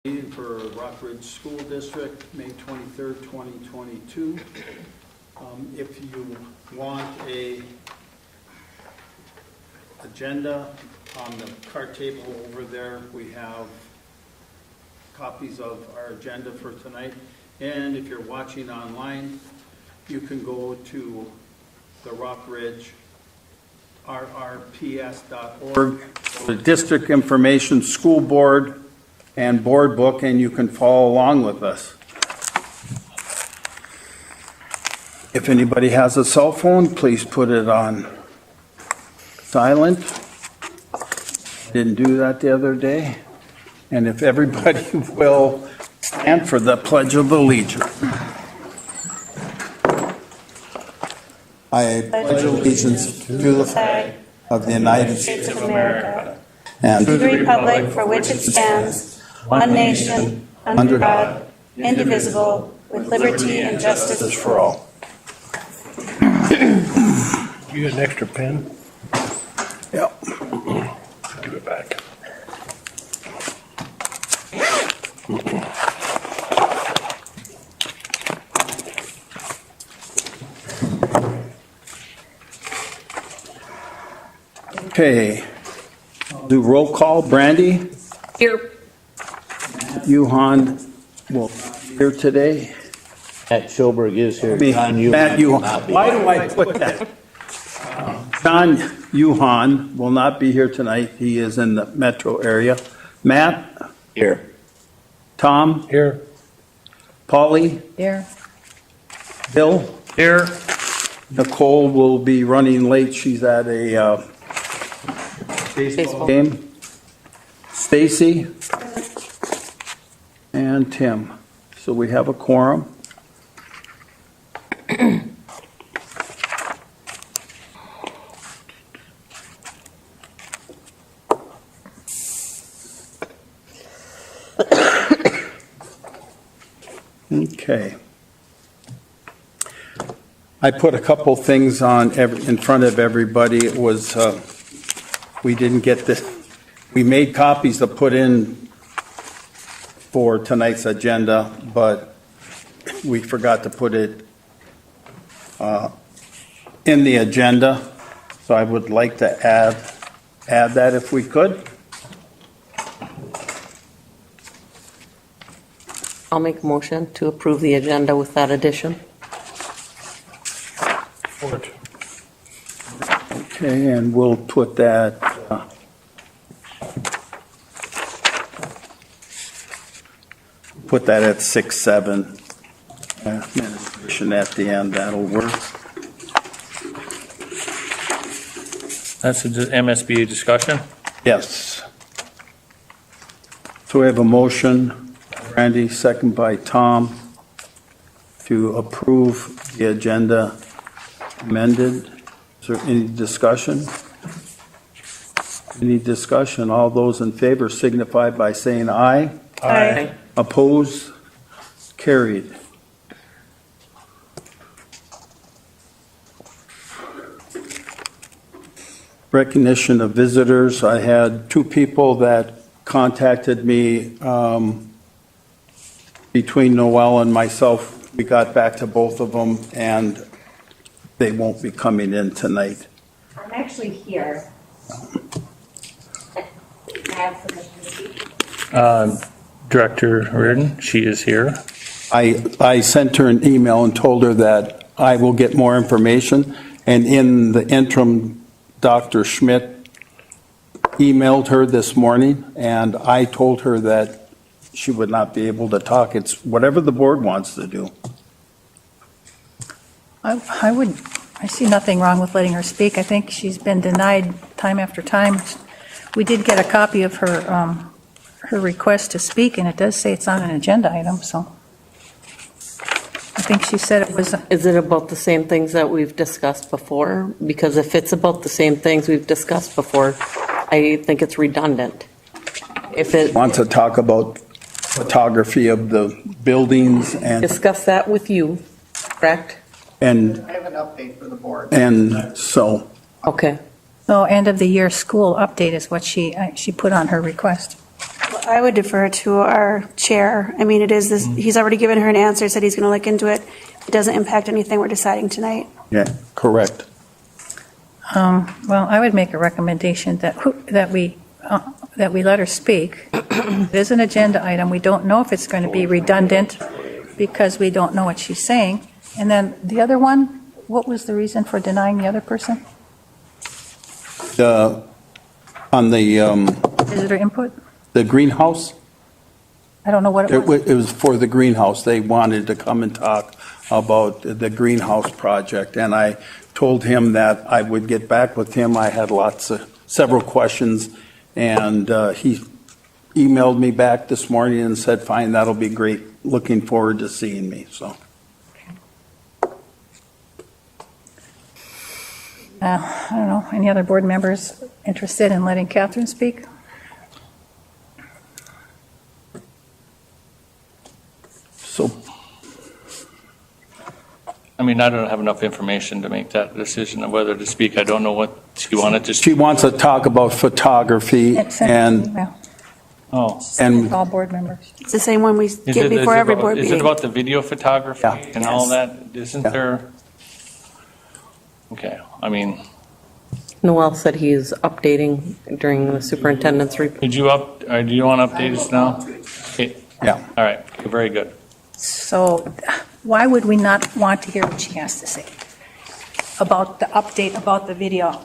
Meeting for Rockridge School District, May 23rd, 2022. If you want a agenda on the card table over there, we have copies of our agenda for tonight. And if you're watching online, you can go to the Rockridge rrps.org, the District Information School Board and board book, and you can follow along with us. If anybody has a cell phone, please put it on silent. Didn't do that the other day. And if everybody will stand for the Pledge of Allegiance. I pledge allegiance to the flag of the United States of America and to the republic for which it stands, one nation, under God, indivisible, with liberty and justice for all. You got an extra pen? Yep. Give it back. Okay. Do roll call. Brandy? Here. Yuhan will be here today. Matt Schoberg is here. John Matt Yuhan will Yuhan. not be. Why do I put that? John Yuhan will not be here tonight. He is in the metro area. Matt? Here. Tom? Here. Polly? Here. Bill? Here. Nicole will be running late. She's at a baseball game. Stacy? And Tim. So we have a quorum. Okay. I put a couple things on in front of everybody. It was, we didn't get this. We made copies to put in for tonight's agenda, but we forgot to put it in the agenda. So I would like to add that if we could. I'll make a motion to approve the agenda with that addition. Support. Okay, and we'll put that at 6-7. Administration at the end, that'll work. That's a MSBA discussion. Yes. So we have a motion, Randy, second by Tom, to approve the agenda amended. Is there any discussion? Any discussion? All those in favor signify by saying aye. Aye. Opposed? Carried. Recognition of visitors. I had two people that contacted me between Noel and myself. We got back to both of them, and they won't be coming in tonight. I'm actually here. I have permission to speak. Director Reardon, she is here. I sent her an email and told her that I will get more information, and in the interim, Dr. Schmidt emailed her this morning, and I told her that she would not be able to talk. It's whatever the board wants to do. I see nothing wrong with letting her speak. I think she's been denied time after time. We did get a copy of her request to speak, and it does say it's on an agenda item, so I think she said it was. Is it about the same things that we've discussed before? Because if it's about the same things we've discussed before, I think it's redundant. If it, Want to talk about photography of the buildings and discuss that with you, correct? I have an update for the board. and so Okay. So end of the year school update is what she put on her request. I would defer to our chair. I mean, it is this, he's already given her an answer, said he's going to look into it. It doesn't impact anything we're deciding tonight. Yeah, correct. Well, I would make a recommendation that we let her speak. It is an agenda item. We don't know if it's going to be redundant because we don't know what she's saying. And then the other one, what was the reason for denying the other person? On the Visitor input? greenhouse, I don't know what it was. it was for the greenhouse. They wanted to come and talk about the greenhouse project, and I told him that I would get back with him. I had several questions, and he emailed me back this morning and said, fine, that'll be great. Looking forward to seeing me, so. I don't know, any other board members interested in letting Catherine speak? So, I mean, I don't have enough information to make that decision of whether to speak. I don't know what she wanted to she speak. wants to talk about photography Send an and, email. Oh. and All board members. It's the same one we get before every board Is it meeting. about the video photography Yeah. and all that? Isn't Yeah. there? Okay, I mean, Noel said he's updating during the superintendent's report. do you want to update us now? Okay, yeah. all right, very good. So why would we not want to hear what she has to say about the update, about the videoing?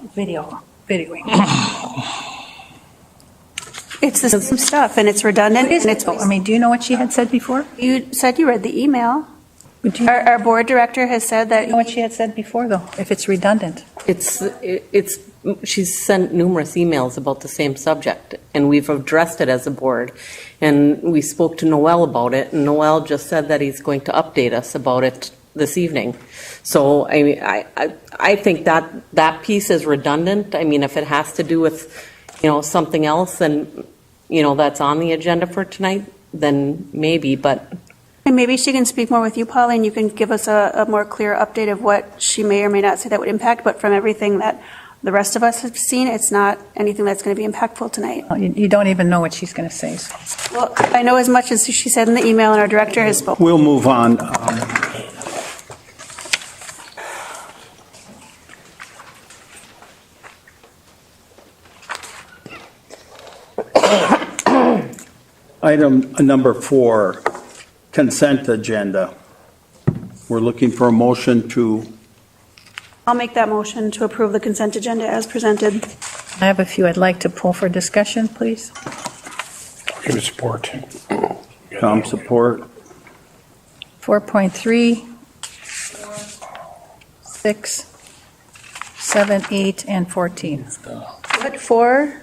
It's the same stuff, and it's redundant. What is and it, it's, though? I mean, do you know what she had said before? you said you read the email. Do you Our board director has said that know what she had said before, though, if it's redundant? She's sent numerous emails about the same subject, and we've addressed it as a board. And we spoke to Noel about it, and Noel just said that he's going to update us about it this evening. So, I mean, I think that piece is redundant. I mean, if it has to do with, something else, then, that's on the agenda for tonight, then maybe, but And maybe she can speak more with you, Paula, and you can give us a more clear update of what she may or may not say that would impact. But from everything that the rest of us have seen, it's not anything that's going to be impactful tonight. You don't even know what she's going to say. So. Well, I know as much as she said in the email, and our director has spoken. We'll move on. Item number 4, consent agenda. We're looking for a motion to, I'll make that motion to approve the consent agenda as presented. I have a few I'd like to pull for discussion, please. Give it support. Tom, support. 4.3, 6, 7, 8, and 14. What for?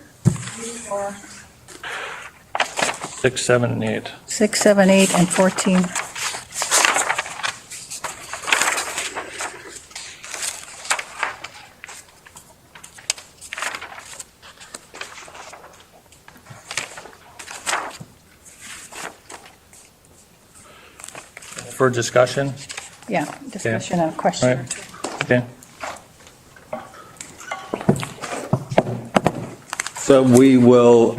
6, 7, and 8. 6, 7, 8, and 14. For discussion? Yeah, discussion and a question. Right. Okay. So we will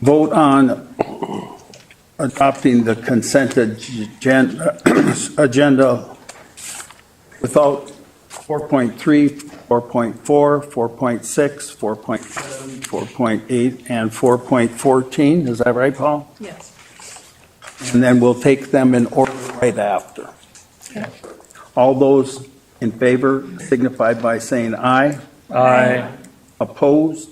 vote on adopting the consent agenda without 4.3, 4.4, 4.6, 4.7, 4.8, and 4.14. Is that right, Paul? Yes. And then we'll take them in order right after. All those in favor signify by saying aye. Aye. Opposed?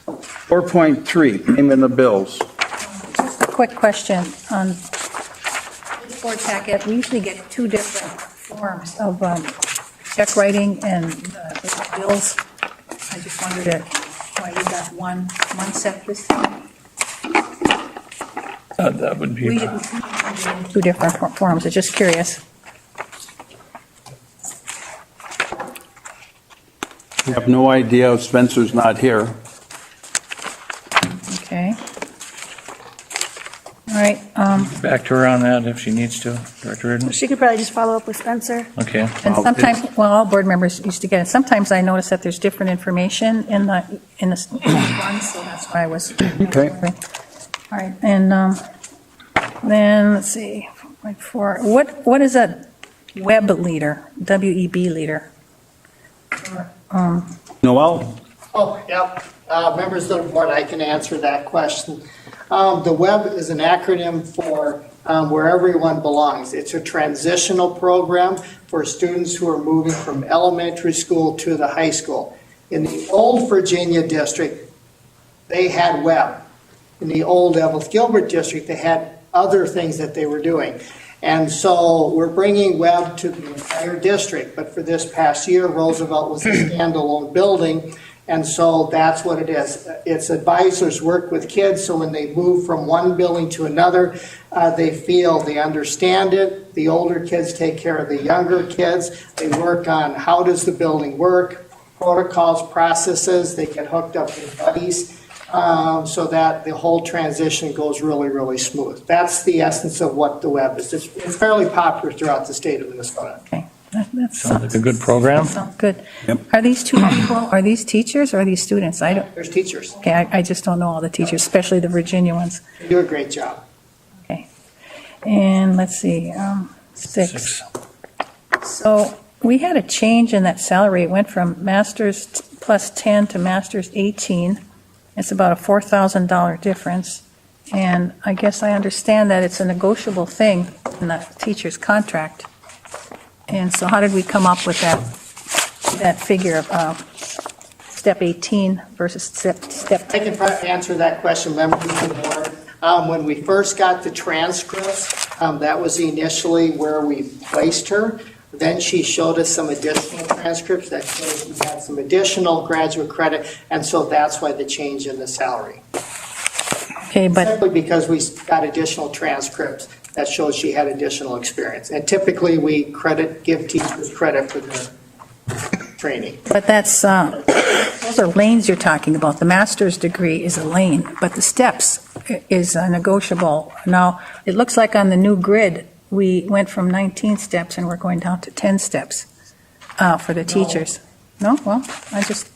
4.3, payment of bills. Just a quick question. On the board packet, we usually get 2 different forms of check writing and bills. I just wondered why we got one set this time. That would be. We didn't 2 different forms. I'm just curious. I have no idea if Spencer's not here. Okay. All right. Back to her on that if she needs to, Director Ridden. She could probably just follow up with Spencer. Okay. And sometimes, well, all board members used to get it. Sometimes I notice that there's different information in the one, so that's why I was. Okay. All right, and then, let's see, like what is a web leader, W-E-B leader? Noel? Oh, yep. Members of the board, I can answer that question. The WEB is an acronym for Where Everyone Belongs. It's a transitional program for students who are moving from elementary school to the high school. In the old Virginia district, they had WEB. In the old Evelyn Gilbert district, they had other things that they were doing. And so we're bringing WEB to the entire district, but for this past year, Roosevelt was a standalone building, and so that's what it is. Its advisors work with kids, so when they move from one building to another, they feel they understand it. The older kids take care of the younger kids. They work on how does the building work, protocols, processes. They get hooked up with buddies. So that the whole transition goes really, really smooth. That's the essence of what the WEB is. It's fairly popular throughout the state of Minnesota. Okay, that Sounds like a good program. sounds good. Yep. Are these two people, are these teachers or are these students? I don't, There's teachers. okay, I just don't know all the teachers, especially the Virginia ones. They do a great job. Okay. And let's see, 6. So we had a change in that salary. It went from master's plus 10 to master's 18. It's about a $4,000 difference. And I guess I understand that it's a negotiable thing in the teacher's contract. And so how did we come up with that figure of step 18 versus step I can probably answer that question, members of the board. When we first got the transcripts, that was initially where we placed her. Then she showed us some additional transcripts that showed she had some additional graduate credit, and so that's why the change in the salary. Okay, but Simply because we got additional transcripts that shows she had additional experience. And typically, we give teachers credit for their training. that's, those are lanes you're talking about. The master's degree is a lane, but the steps is negotiable. Now, it looks like on the new grid, we went from 19 steps and we're going down to 10 steps for the teachers. No? Well,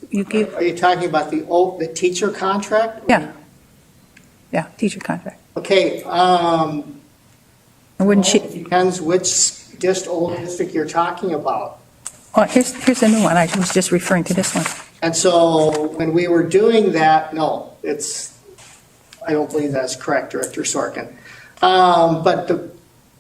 you gave, Are you talking about the teacher contract? yeah. Yeah, teacher contract. Okay, Wouldn't she, it depends which old district you're talking about. well, here's a new one. I was just referring to this one. And so when we were doing that, no, I don't believe that's correct, Director Sorkin. But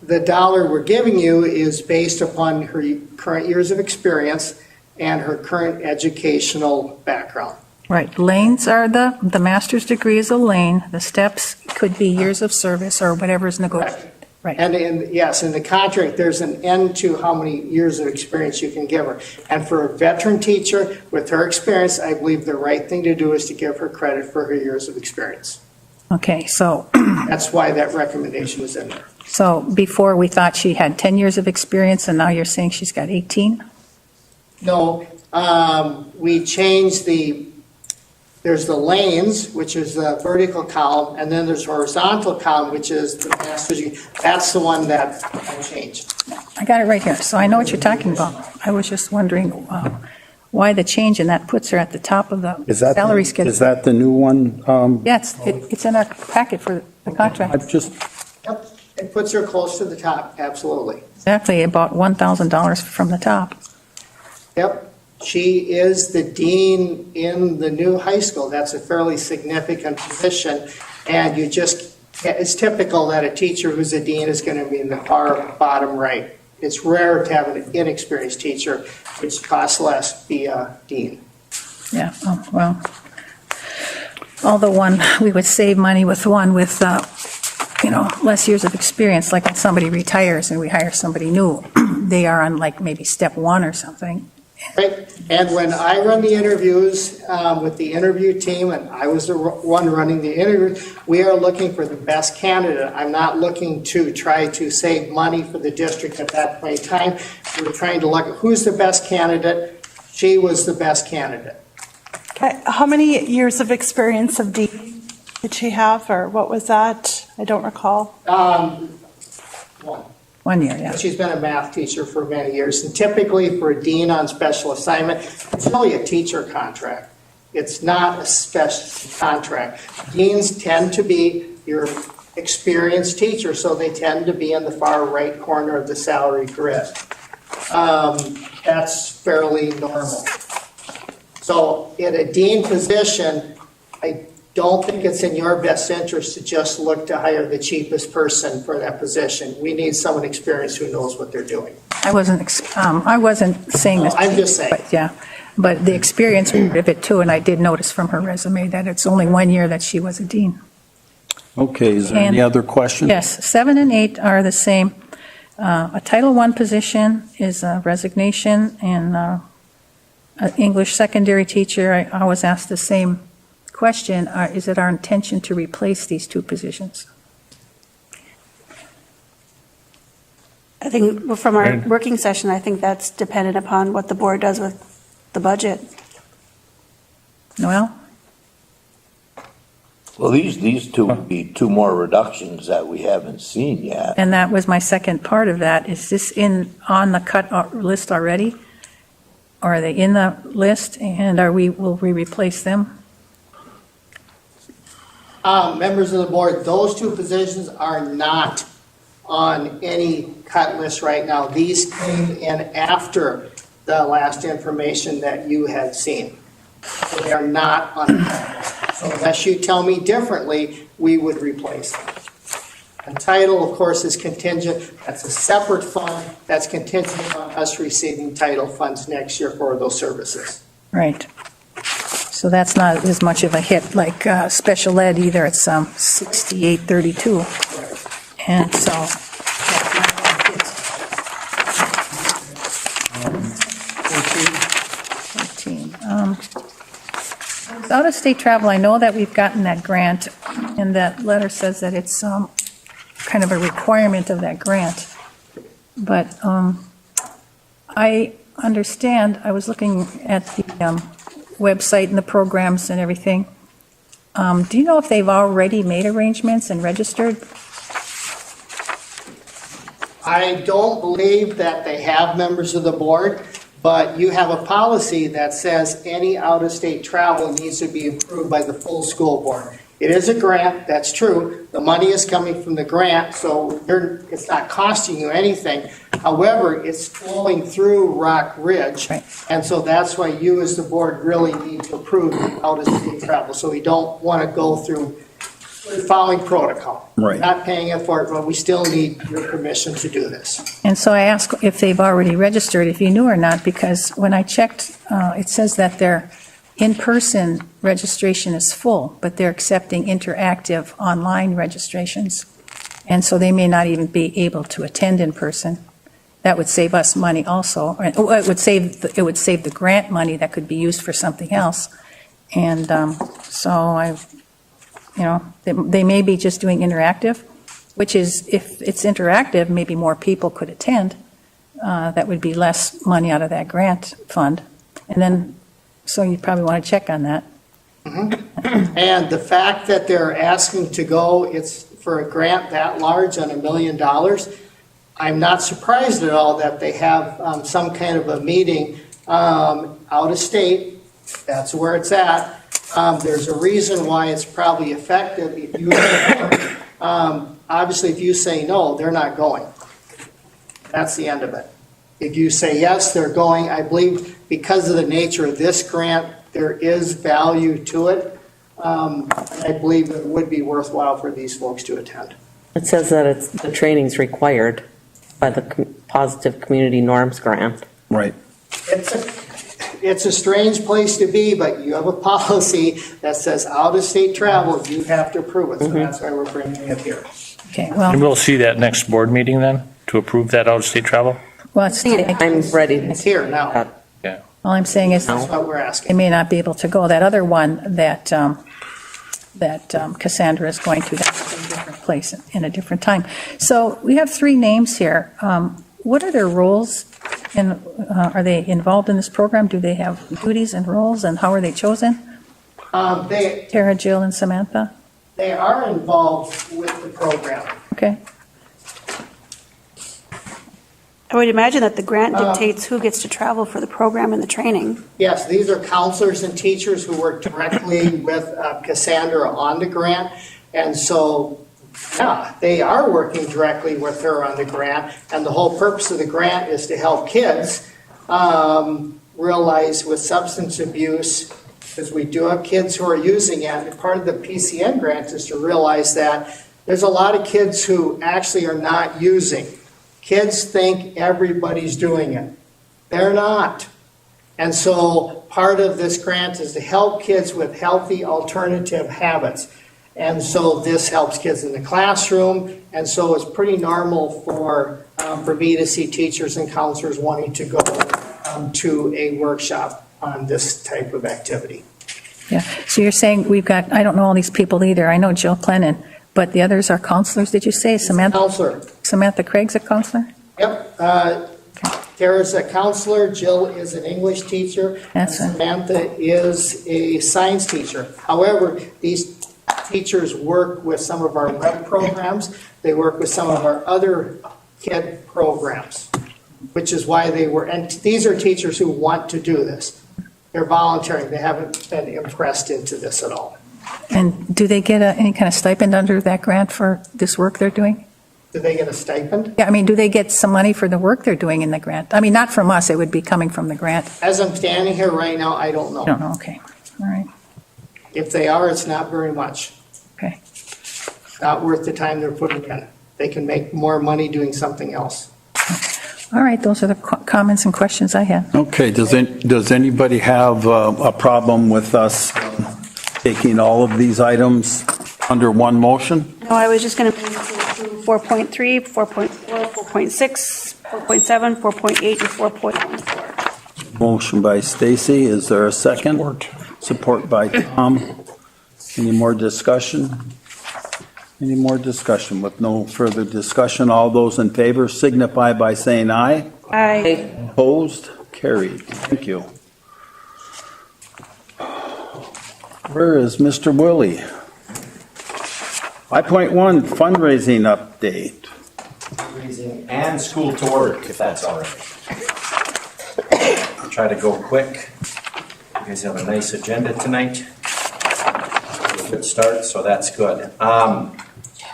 the dollar we're giving you is based upon her current years of experience and her current educational background. Right, lanes are the master's degree is a lane. The steps could be years of service or whatever is negotiable. Right. And in the contract, there's an end to how many years of experience you can give her. And for a veteran teacher with her experience, I believe the right thing to do is to give her credit for her years of experience. Okay, so That's why that recommendation was in there. So before we thought she had 10 years of experience and now you're saying she's got 18? No, we changed there's the lanes, which is the vertical column, and then there's horizontal column, which is the master's degree. That's the one that I changed. I got it right here, so I know what you're talking about. I was just wondering why the change, and that puts her at the top of the salary schedule. Is that the new one? Yeah, it's in our packet for the contract. I've just, Yep, it puts her close to the top, absolutely. Exactly, about $1,000 from the top. Yep, she is the dean in the new high school. That's a fairly significant position, and it's typical that a teacher who's a dean is going to be in the far bottom right. It's rare to have an inexperienced teacher, which costs less, be a dean. Yeah, well, although we would save money with one with, less years of experience, like when somebody retires and we hire somebody new, they are on like maybe step 1 or something. Right, and when I run the interviews with the interview team, and I was the one running the interview, we are looking for the best candidate. I'm not looking to try to save money for the district at that point in time. We're trying to look at who's the best candidate. She was the best candidate. Okay. How many years of experience of dean did she have, or what was that? I don't recall. One. 1 year, yeah. She's been a math teacher for many years, and typically for a dean on special assignment, it's really a teacher contract. It's not a special contract. Deans tend to be your experienced teacher, so they tend to be in the far right corner of the salary grid. That's fairly normal. So in a dean position, I don't think it's in your best interest to just look to hire the cheapest person for that position. We need someone experienced who knows what they're doing. I wasn't saying this. I'm just saying. But yeah, but the experience part of it too, and I did notice from her resume that it's only 1 year that she was a dean. Okay, is there any And- other questions? Yes, 7 and 8 are the same. A Title I position is a resignation, and an English secondary teacher, I was asked the same question, is it our intention to replace these two positions? I think from our Right. working session, I think that's dependent upon what the board does with the budget. Noel? Well, these two would be two more reductions that we haven't seen yet. And that was my second part of that. Is this on the cut list already? Or are they in the list, and will we replace them? Members of the board, those two positions are not on any cut list right now. These came in after the last information that you had seen. So they are not on the cut list. So unless you tell me differently, we would replace them. And title, of course, is contingent. That's a separate fund. That's contingent on us receiving title funds next year for those services. Right. So that's not as much of a hit like special ed either. It's 6832. And so. Out-of-state travel, I know that we've gotten that grant, and that letter says that it's kind of a requirement of that grant. But I understand, I was looking at the website and the programs and everything. Do you know if they've already made arrangements and registered? I don't believe that they have, members of the board, but you have a policy that says any out-of-state travel needs to be approved by the full school board. It is a grant, that's true. The money is coming from the grant, so it's not costing you anything. However, it's flowing through Rock Ridge. Right. And so that's why you as the board really need to approve out-of-state travel. So we don't want to go through following protocol. Right. Not paying it for it, but we still need your permission to do this. And so I asked if they've already registered, if you knew or not, because when I checked, it says that their in-person registration is full, but they're accepting interactive online registrations. And so they may not even be able to attend in person. That would save us money also. It would save the grant money that could be used for something else. And so they may be just doing interactive, which is, if it's interactive, maybe more people could attend. That would be less money out of that grant fund. And then, so you probably want to check on that. Mm-hmm. And the fact that they're asking to go, it's for a grant that large on $1 million, I'm not surprised at all that they have some kind of a meeting out of state. That's where it's at. There's a reason why it's probably effective. If you obviously, if you say no, they're not going. That's the end of it. If you say yes, they're going. I believe because of the nature of this grant, there is value to it. I believe it would be worthwhile for these folks to attend. It says that the training's required by the Positive Community Norms Grant. Right. It's a strange place to be, but you have a policy that says out-of-state travel, you have to approve it. So that's why we're bringing it here. Okay, And well, we'll see that next board meeting then, to approve that out-of-state travel? I'm ready. It's here now. Yeah. all I'm saying is That's what we're they asking. may not be able to go. That other one that Cassandra is going to, that's in a different place, in a different time. So we have 3 names here. What are their roles? And are they involved in this program? Do they have duties and roles, and how are they chosen? They, Tara, Jill, and Samantha? They are involved with the program. Okay. I would imagine that the grant dictates who gets to travel for the program and the training. Yes, these are counselors and teachers who work directly with Cassandra on the grant. And so, yeah, they are working directly with her on the grant. And the whole purpose of the grant is to help kids realize with substance abuse, because we do have kids who are using it. And part of the PCN grant is to realize that there's a lot of kids who actually are not using. Kids think everybody's doing it. They're not. And so part of this grant is to help kids with healthy alternative habits. And so this helps kids in the classroom. And so it's pretty normal for me to see teachers and counselors wanting to go to a workshop on this type of activity. Yeah. So you're saying we've got, I don't know all these people either. I know Jill Clennon, but the others are counselors, did you say? Samantha Craig's a counselor? Yep. Tara's a counselor. Jill is an English teacher. And Samantha is a science teacher. However, these teachers work with some of our web programs. They work with some of our other kid programs, which is why they were, and these are teachers who want to do this. They're volunteering. They haven't been impressed into this at all. And do they get any kind of stipend under that grant for this work they're doing? Do they get a stipend? Yeah, I mean, do they get some money for the work they're doing in the grant? I mean, not from us, it would be coming from the grant. As I'm standing here right now, I don't know. I don't know, okay, all right, If they are, it's not very much. okay. Not worth the time they're putting in. They can make more money doing something else. All right, those are the comments and questions I had. Okay, does anybody have a problem with us taking all of these items under one motion? No, I was just going to move to 4.3, 4.4, 4.6, 4.7, 4.8, and 4.14. Motion by Stacy, is there a second? Support by Tom. Any more discussion? Any more discussion? With no further discussion, all those in favor signify by saying aye. Aye. Opposed? Carried. Thank you. Where is Mr. Willie? 5.1 fundraising update. Fundraising and school to work, if that's all right. I'll try to go quick. You guys have a nice agenda tonight. A good start, so that's good.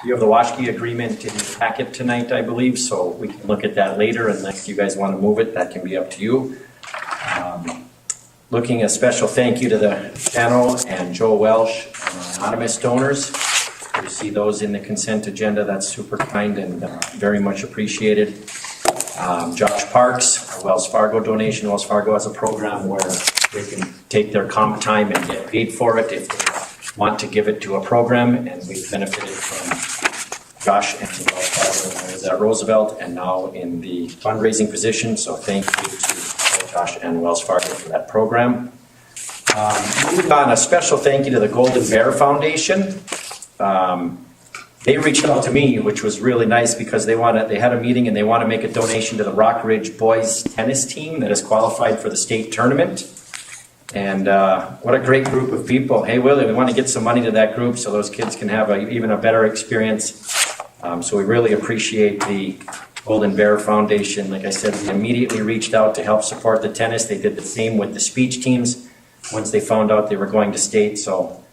You have the Washke agreement in your packet tonight, I believe, so we can look at that later, and if you guys want to move it, that can be up to you. Looking a special thank you to the channel and Joe Welsh, anonymous donors. You see those in the consent agenda. That's super kind and very much appreciated. Josh Parks, a Wells Fargo donation. Wells Fargo has a program where they can take their comp time and get paid for it if they want to give it to a program, and we've benefited from Josh and Wells Fargo when I was at Roosevelt and now in the fundraising position. So thank you to Josh and Wells Fargo for that program. Moving on, a special thank you to the Golden Bear Foundation. They reached out to me, which was really nice because they had a meeting and they want to make a donation to the Rock Ridge boys tennis team that has qualified for the state tournament. And what a great group of people. Hey, Willie, we want to get some money to that group so those kids can have even a better experience. So we really appreciate the Golden Bear Foundation. Like I said, we immediately reached out to help support the tennis. They did the same with the speech teams once they found out they were going to state. So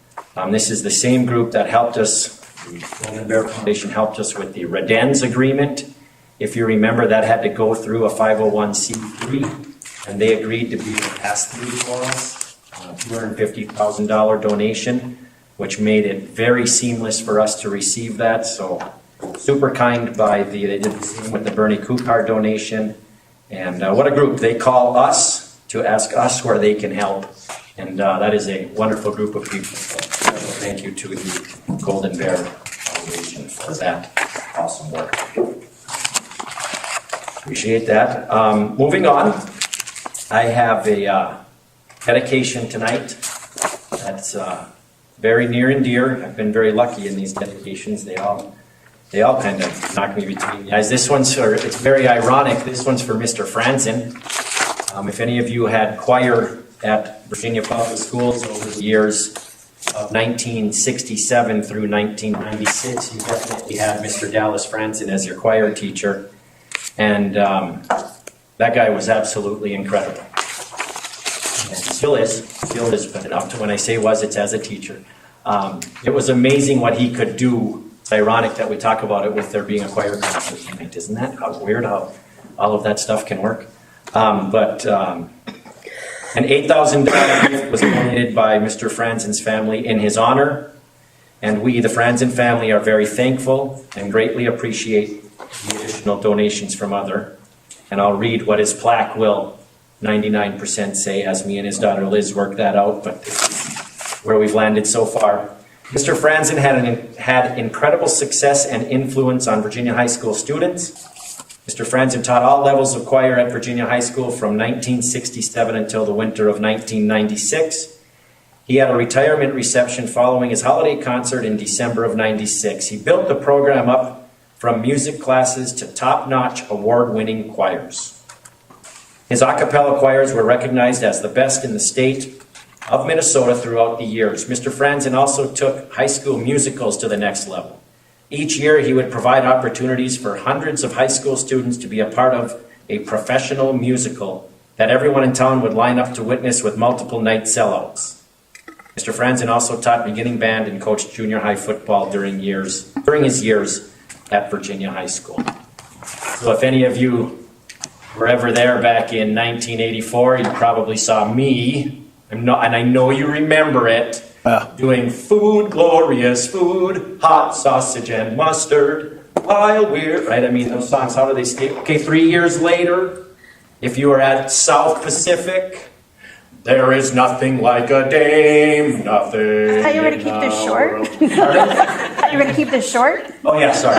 this is the same group that helped us. The Golden Bear Foundation helped us with the Redens agreement. If you remember, that had to go through a 501c3, and they agreed to be the pass-through for us, $250,000 donation, which made it very seamless for us to receive that. So super kind by they did the same with the Bernie Kukar donation. And what a group. They call us to ask us where they can help. And that is a wonderful group of people. So thank you to the Golden Bear Foundation for that awesome work. Appreciate that. Moving on, I have a dedication tonight that's very near and dear. I've been very lucky in these dedications. They all kind of knock me between the eyes. This one's it's very ironic. This one's for Mr. Franzen. If any of you had choir at Virginia Public Schools over the years, of 1967 through 1996, you definitely had Mr. Dallas Franzen as your choir teacher. And that guy was absolutely incredible. And still is, but up to when I say was, it's as a teacher. It was amazing what he could do. It's ironic that we talk about it with there being a choir concert tonight, isn't that? How weird how all of that stuff can work. An $8,000 gift was donated by Mr. Franzen's family in his honor, and we, the Franzen family, are very thankful and greatly appreciate the additional donations from other. And I'll read what his plaque will 99% say, as me and his daughter Liz worked that out, but this is where we've landed so far. Mr. Franzen had incredible success and influence on Virginia high school students. Mr. Franzen taught all levels of choir at Virginia High School from 1967 until the winter of 1996. He had a retirement reception following his holiday concert in December of 96. He built the program up from music classes to top-notch award-winning choirs. His a cappella choirs were recognized as the best in the state of Minnesota throughout the years. Mr. Franzen also took high school musicals to the next level. Each year, he would provide opportunities for hundreds of high school students to be a part of a professional musical that everyone in town would line up to witness with multiple night sellouts. Mr. Franzen also taught beginning band and coached junior high football during his years at Virginia High School. So if any of you were ever there back in 1984, you probably saw me, and I know you remember it, doing food, glorious food, hot sausage and mustard, while we're, right? I mean, those songs, how do they stay? Okay, 3 years later, if you were at South Pacific, there is nothing like a dame, nothing. I thought you were going to keep this short. I thought you were going to keep this short. Oh, yeah, sorry.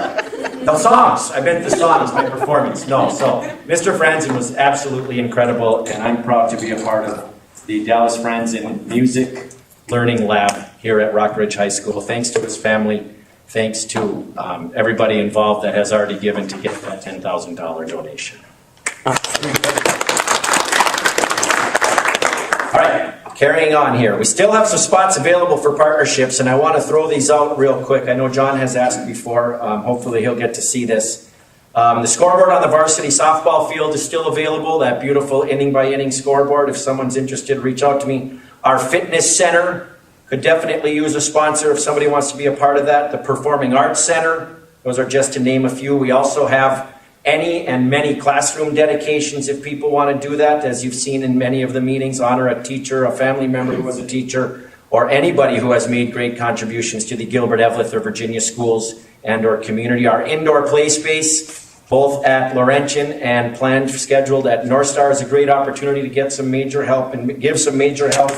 The songs. I meant the songs, my performance. No, so Mr. Franzen was absolutely incredible, and I'm proud to be a part of the Dallas Franzen Music Learning Lab here at Rockridge High School. Thanks to his family, thanks to everybody involved that has already given to get that $10,000 donation. All right, carrying on here. We still have some spots available for partnerships, and I want to throw these out real quick. I know John has asked before. Hopefully he'll get to see this. The scoreboard on the varsity softball field is still available, that beautiful inning-by-inning scoreboard. If someone's interested, reach out to me. Our fitness center could definitely use a sponsor if somebody wants to be a part of that. The Performing Arts Center, those are just to name a few. We also have any and many classroom dedications if people want to do that. As you've seen in many of the meetings, honor a teacher, a family member who was a teacher, or anybody who has made great contributions to the Gilbert, Eveleth, or Virginia schools and or community. Our indoor play space, both at Laurentian and planned, scheduled at North Star, is a great opportunity to get some major help and give some major help,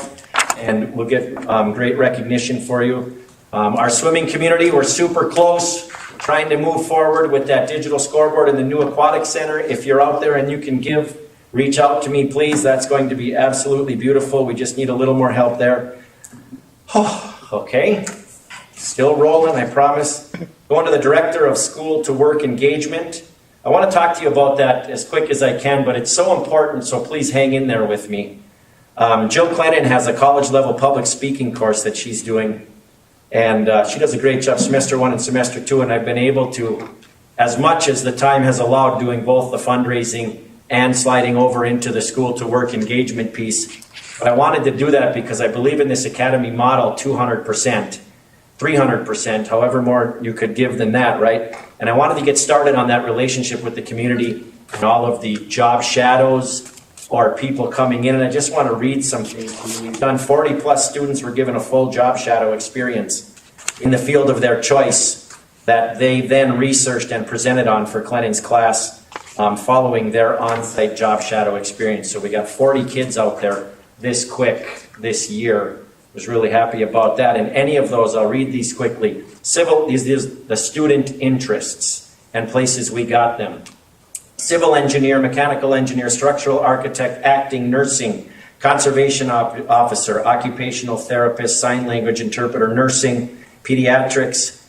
and we'll get great recognition for you. Our swimming community, we're super close, trying to move forward with that digital scoreboard in the new aquatic center. If you're out there and you can give, reach out to me, please. That's going to be absolutely beautiful. We just need a little more help there. Oh, okay. Still rolling, I promise. Going to the Director of School to Work Engagement. I want to talk to you about that as quick as I can, but it's so important, so please hang in there with me. Jill Clennon has a college-level public speaking course that she's doing, and she does a great job semester 1 and semester 2, and I've been able to, as much as the time has allowed, doing both the fundraising and sliding over into the school to work engagement piece. But I wanted to do that because I believe in this academy model 200%. 300%, however more you could give than that, right? And I wanted to get started on that relationship with the community and all of the job shadows or people coming in. And I just want to read something. We've done 40 plus students were given a full job shadow experience in the field of their choice that they then researched and presented on for Clennon's class following their on-site job shadow experience. So we got 40 kids out there this quick this year. Was really happy about that. And any of those, I'll read these quickly. Civil, these the student interests and places we got them. Civil engineer, mechanical engineer, structural architect, acting, nursing, conservation officer, occupational therapist, sign language interpreter, nursing, pediatrics,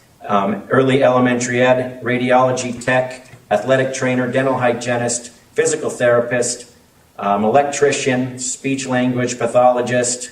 early elementary ed, radiology tech, athletic trainer, dental hygienist, physical therapist, electrician, speech language pathologist,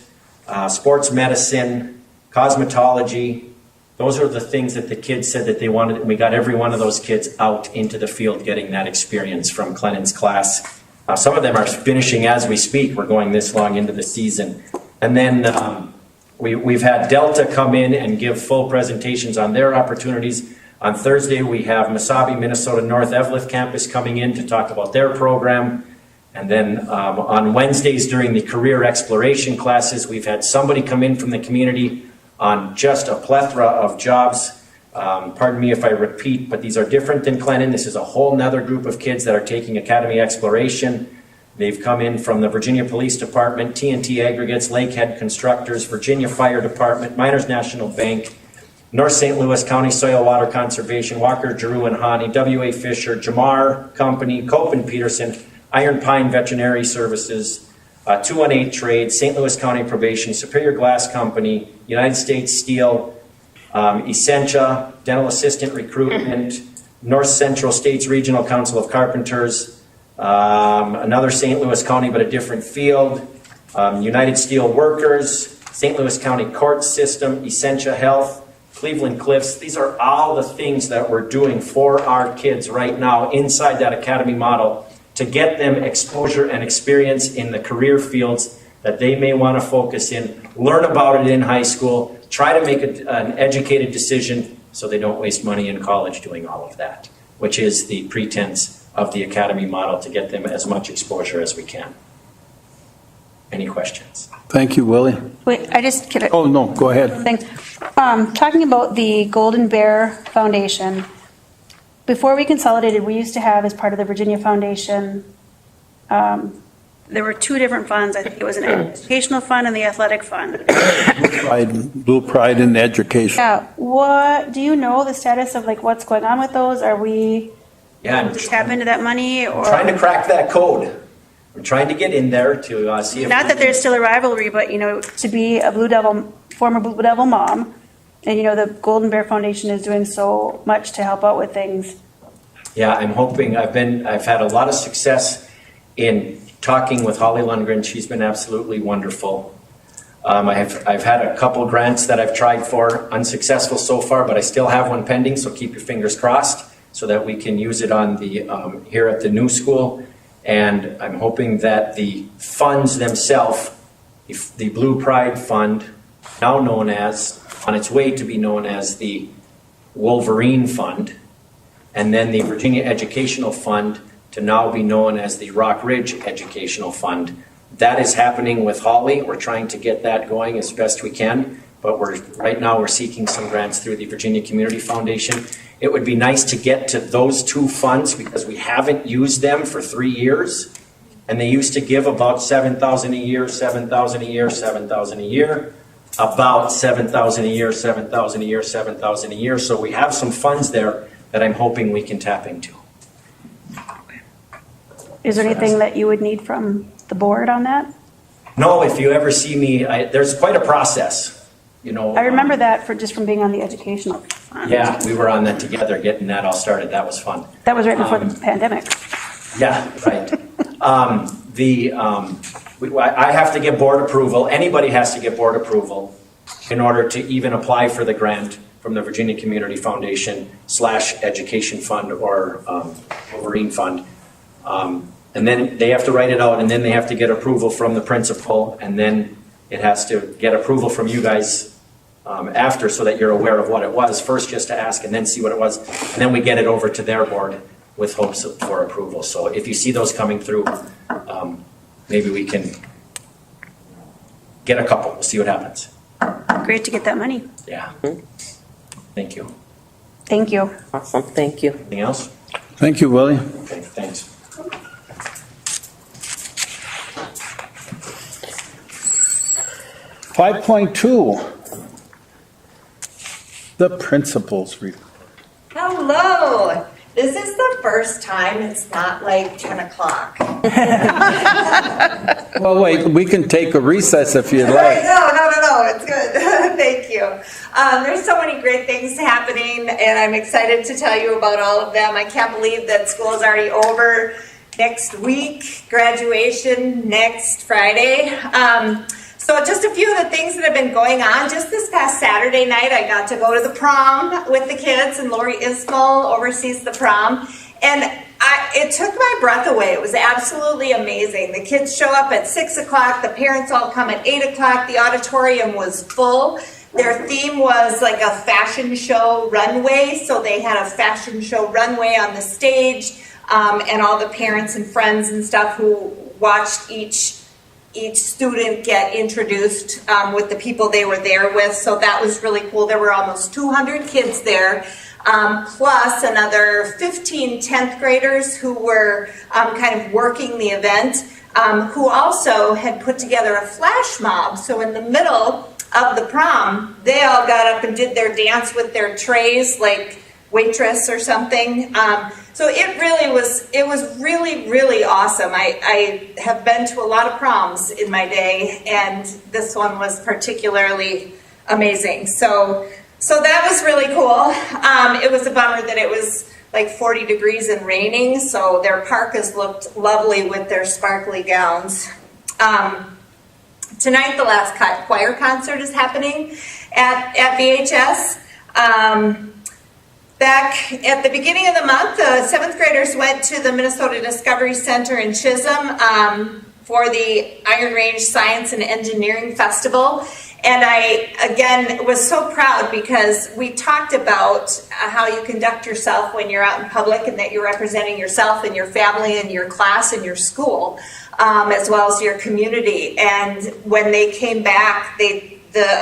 sports medicine, cosmetology. Those are the things that the kids said that they wanted, and we got every one of those kids out into the field getting that experience from Clennon's class. Some of them are finishing as we speak. We're going this long into the season. And then we've had Delta come in and give full presentations on their opportunities. On Thursday, we have Msba, Minnesota North Eveleth campus coming in to talk about their program. And then on Wednesdays during the career exploration classes, we've had somebody come in from the community on just a plethora of jobs. Pardon me if I repeat, but these are different than Clennon. This is a whole nother group of kids that are taking academy exploration. They've come in from the Virginia Police Department, TNT Aggregates, Lakehead Constructors, Virginia Fire Department, Miners National Bank, North St. Louis County Soil Water Conservation, Walker, Giroux and Hani, W.A. Fisher, Jamar Company, Cope and Peterson, Iron Pine Veterinary Services, 218 Trade, St. Louis County Probation, Superior Glass Company, United States Steel, Essentia, Dental Assistant Recruitment, North Central States Regional Council of Carpenters, another St. Louis County but a different field, United Steel Workers, St. Louis County Court System, Essentia Health, Cleveland Cliffs. These are all the things that we're doing for our kids right now inside that academy model to get them exposure and experience in the career fields that they may want to focus in, learn about it in high school, try to make an educated decision so they don't waste money in college doing all of that, which is the pretense of the academy model, to get them as much exposure as we can. Any questions? Thank you, Willie. Wait, I just get it. Oh, no, go ahead. Thanks. Talking about the Golden Bear Foundation, before we consolidated, we used to have, as part of the Virginia Foundation, there were two different funds. I think it was an educational fund and the athletic fund. Blue Pride in Education. Yeah. What do you know the status of like what's going on with those? Are we Yeah, just tap into that money, or trying to crack that code. We're trying to get in there to see if not that there's still a rivalry, but to be a former Blue Devil mom, and the Golden Bear Foundation is doing so much to help out with things. Yeah, I'm hoping. I've had a lot of success in talking with Holly Lundgren. She's been absolutely wonderful. I've had a couple grants that I've tried for, unsuccessful so far, but I still have one pending, so keep your fingers crossed so that we can use it on the here at the new school. And I'm hoping that the funds themselves, the Blue Pride Fund, now known as, on its way to be known as the Wolverine Fund, and then the Virginia Educational Fund to now be known as the Rock Ridge Educational Fund. That is happening with Holly. We're trying to get that going as best we can, but right now we're seeking some grants through the Virginia Community Foundation. It would be nice to get to those two funds because we haven't used them for 3 years, and they used to give about $7,000 a year, $7,000 a year, $7,000 a year, about $7,000 a year, $7,000 a year, $7,000 a year. So we have some funds there that I'm hoping we can tap into. Is there anything that you would need from the board on that? No, if you ever see me, there's quite a process. I remember that from being on the educational fund. Yeah, we were on that together, getting that all started. That was fun. That was right before the pandemic. Yeah, right. I have to get board approval. Anybody has to get board approval in order to even apply for the grant from the Virginia Community Foundation / Education Fund or Wolverine Fund. And then they have to write it out, and then they have to get approval from the principal, and then it has to get approval from you guys after, so that you're aware of what it was first, just to ask and then see what it was, and then we get it over to their board with hopes for approval. So if you see those coming through, maybe we can get a couple. We'll see what happens. Great to get that money. Yeah. Thank you. Thank you. Awesome, thank you. Anything else? Thank you, Willie. Okay, thanks. Five 5.2, the principal's report. Hello. This is the first time it's not like 10 o'clock. Well, wait, we can take a recess if you'd like. No, it's good. Thank you. There's so many great things happening, and I'm excited to tell you about all of them. I can't believe that school is already over. Next week, graduation next Friday. So just a few of the things that have been going on. Just this past Saturday night, I got to go to the prom with the kids, and Lori Ismail oversees the prom. And it took my breath away. It was absolutely amazing. The kids show up at 6 o'clock. The parents all come at 8 o'clock. The auditorium was full. Their theme was like a fashion show runway. So they had a fashion show runway on the stage, and all the parents and friends and stuff who watched each student get introduced with the people they were there with. So that was really cool. There were almost 200 kids there, plus another 15 10th graders who were kind of working the event, who also had put together a flash mob. So in the middle of the prom, they all got up and did their dance with their trays, like waitress or something. So it was really, really awesome. I have been to a lot of proms in my day, and this one was particularly amazing. So that was really cool. It was a bummer that it was like 40 degrees and raining, so their parkas looked lovely with their sparkly gowns. Tonight, the last choir concert is happening at VHS. Back at the beginning of the month, the 7th graders went to the Minnesota Discovery Center in Chisholm for the Iron Range Science and Engineering Festival. And I, again, was so proud because we talked about how you conduct yourself when you're out in public, and that you're representing yourself and your family and your class and your school, as well as your community. And when they came back, the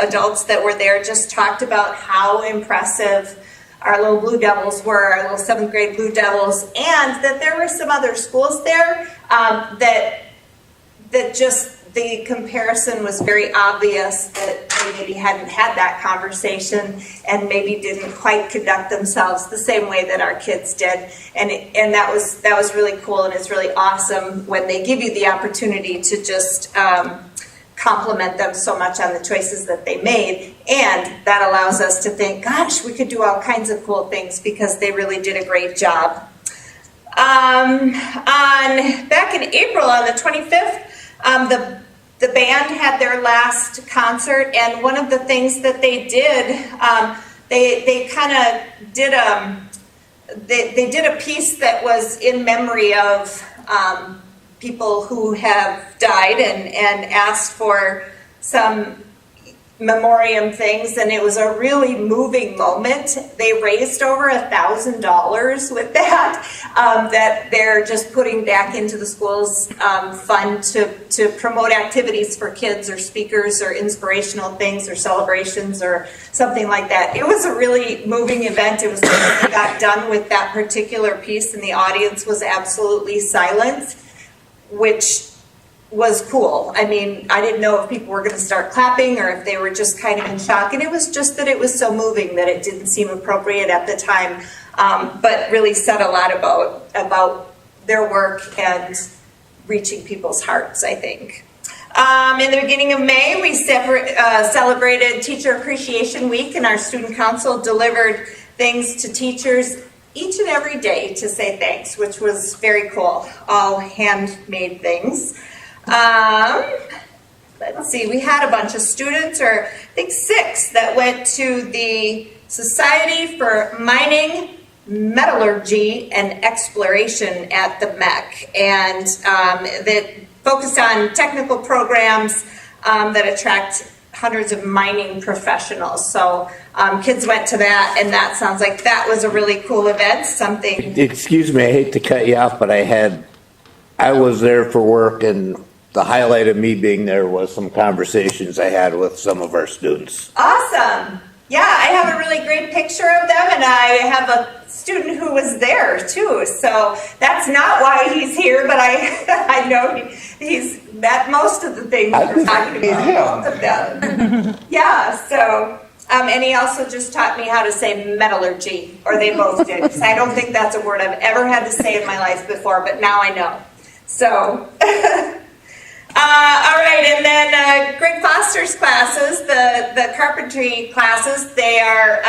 adults that were there just talked about how impressive our little Blue Devils were, our little 7th grade Blue Devils, and that there were some other schools there that just the comparison was very obvious, that they maybe hadn't had that conversation and maybe didn't quite conduct themselves the same way that our kids did. And that was really cool, and it's really awesome when they give you the opportunity to just compliment them so much on the choices that they made, and that allows us to think, gosh, we could do all kinds of cool things because they really did a great job. Back in April, on the 25th, the band had their last concert, and one of the things that they did, they kind of did they did a piece that was in memory of people who have died, and asked for some memoriam things, and it was a really moving moment. They raised over $1,000 with that, that they're just putting back into the school's fund to promote activities for kids, or speakers, or inspirational things, or celebrations, or something like that. It was a really moving event. It was when they got done with that particular piece, and the audience was absolutely silent, which was cool. I mean, I didn't know if people were going to start clapping or if they were just kind of in shock. And it was just that it was so moving that it didn't seem appropriate at the time, but really said a lot about their work and reaching people's hearts, I think. In the beginning of May, we celebrated Teacher Appreciation Week, and our student council delivered things to teachers each and every day to say thanks, which was very cool. All handmade things. Let's see, we had a bunch of students, or I think 6, that went to the Society for Mining, Metallurgy, and Exploration at the MEC, and that focused on technical programs that attract hundreds of mining professionals. So kids went to that, and that sounds like that was a really cool event. Something. Excuse me, I hate to cut you off, but I was there for work, and the highlight of me being there was some conversations I had with some of our students. Awesome. Yeah, I have a really great picture of them, and I have a student who was there too. So that's not why he's here, but I know he's met most of the things we're talking about, both of them. Yeah, so, and he also just taught me how to say metallurgy, or they both did. 'Cause I don't think that's a word I've ever had to say in my life before, but now I know. So, all right, and then Greg Foster's classes, the carpentry classes, they are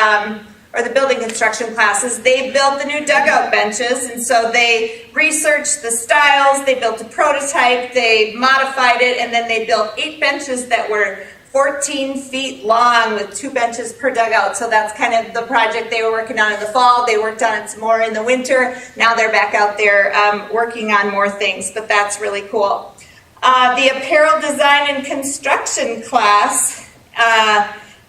or the building construction classes, they built the new dugout benches, and so they researched the styles, they built a prototype, they modified it, and then they built 8 benches that were 14 feet long with 2 benches per dugout. So that's kind of the project they were working on in the fall. They worked on it some more in the winter. Now they're back out there working on more things, but that's really cool. The apparel design and construction class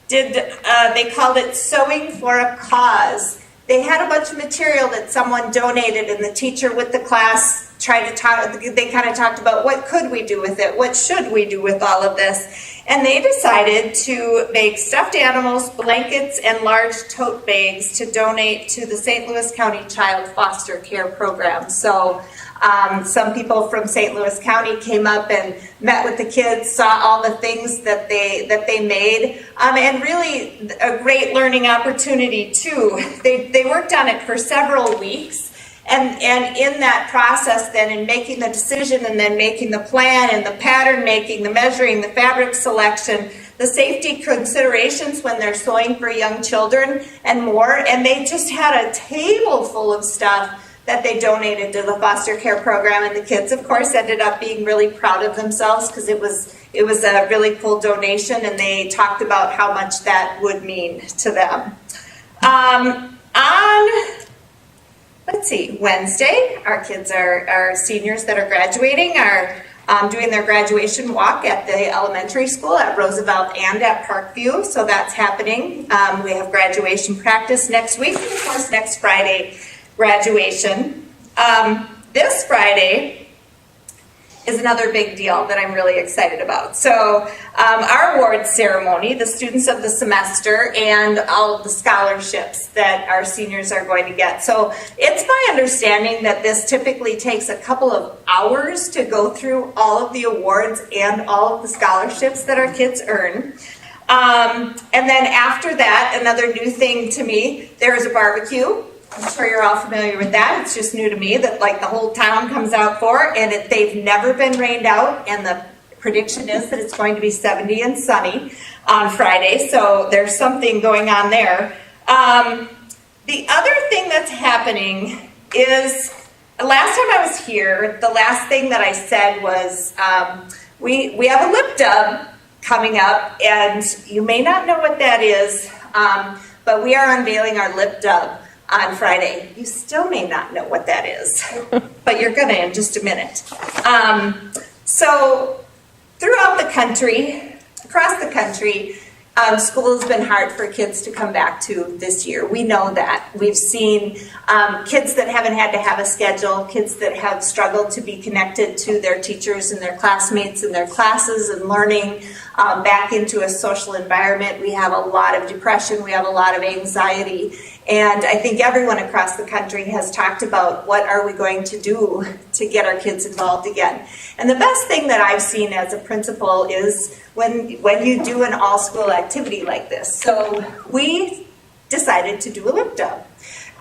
they called it Sewing for a Cause. They had a bunch of material that someone donated, and the teacher with the class they kind of talked about what could we do with it, what should we do with all of this, and they decided to make stuffed animals, blankets, and large tote bags to donate to the St. Louis County Child Foster Care Program. So some people from St. Louis County came up and met with the kids, saw all the things that they made, and really a great learning opportunity too. They worked on it for several weeks. And in that process then, in making the decision and then making the plan and the pattern making, the measuring, the fabric selection, the safety considerations when they're sewing for young children and more, and they just had a table full of stuff that they donated to the foster care program, and the kids of course ended up being really proud of themselves because it was a really cool donation, and they talked about how much that would mean to them. Let's see, Wednesday, our kids our seniors that are graduating are doing their graduation walk at the elementary school at Roosevelt and at Parkview, so that's happening. We have graduation practice next week, and of course next Friday, graduation. This Friday is another big deal that I'm really excited about. So our awards ceremony, the students of the semester, and all of the scholarships that our seniors are going to get. So it's my understanding that this typically takes a couple of hours to go through all of the awards and all of the scholarships that our kids earn. And then after that, another new thing to me, there is a barbecue. I'm sure you're all familiar with that. It's just new to me that like the whole town comes out for, and they've never been rained out, and the prediction is that it's going to be 70 and sunny on Friday, so there's something going on there. The other thing that's happening is, last time I was here, the last thing that I said was we have a lip dub coming up, and you may not know what that is, but we are unveiling our lip dub on Friday. You still may not know what that is, but you're gonna in just a minute. So throughout the country, across the country, school has been hard for kids to come back to this year. We know that. We've seen kids that haven't had to have a schedule, kids that have struggled to be connected to their teachers and their classmates and their classes and learning back into a social environment. We have a lot of depression, we have a lot of anxiety, and I think everyone across the country has talked about what are we going to do to get our kids involved again. And the best thing that I've seen as a principal is when you do an all-school activity like this. So we decided to do a lip dub.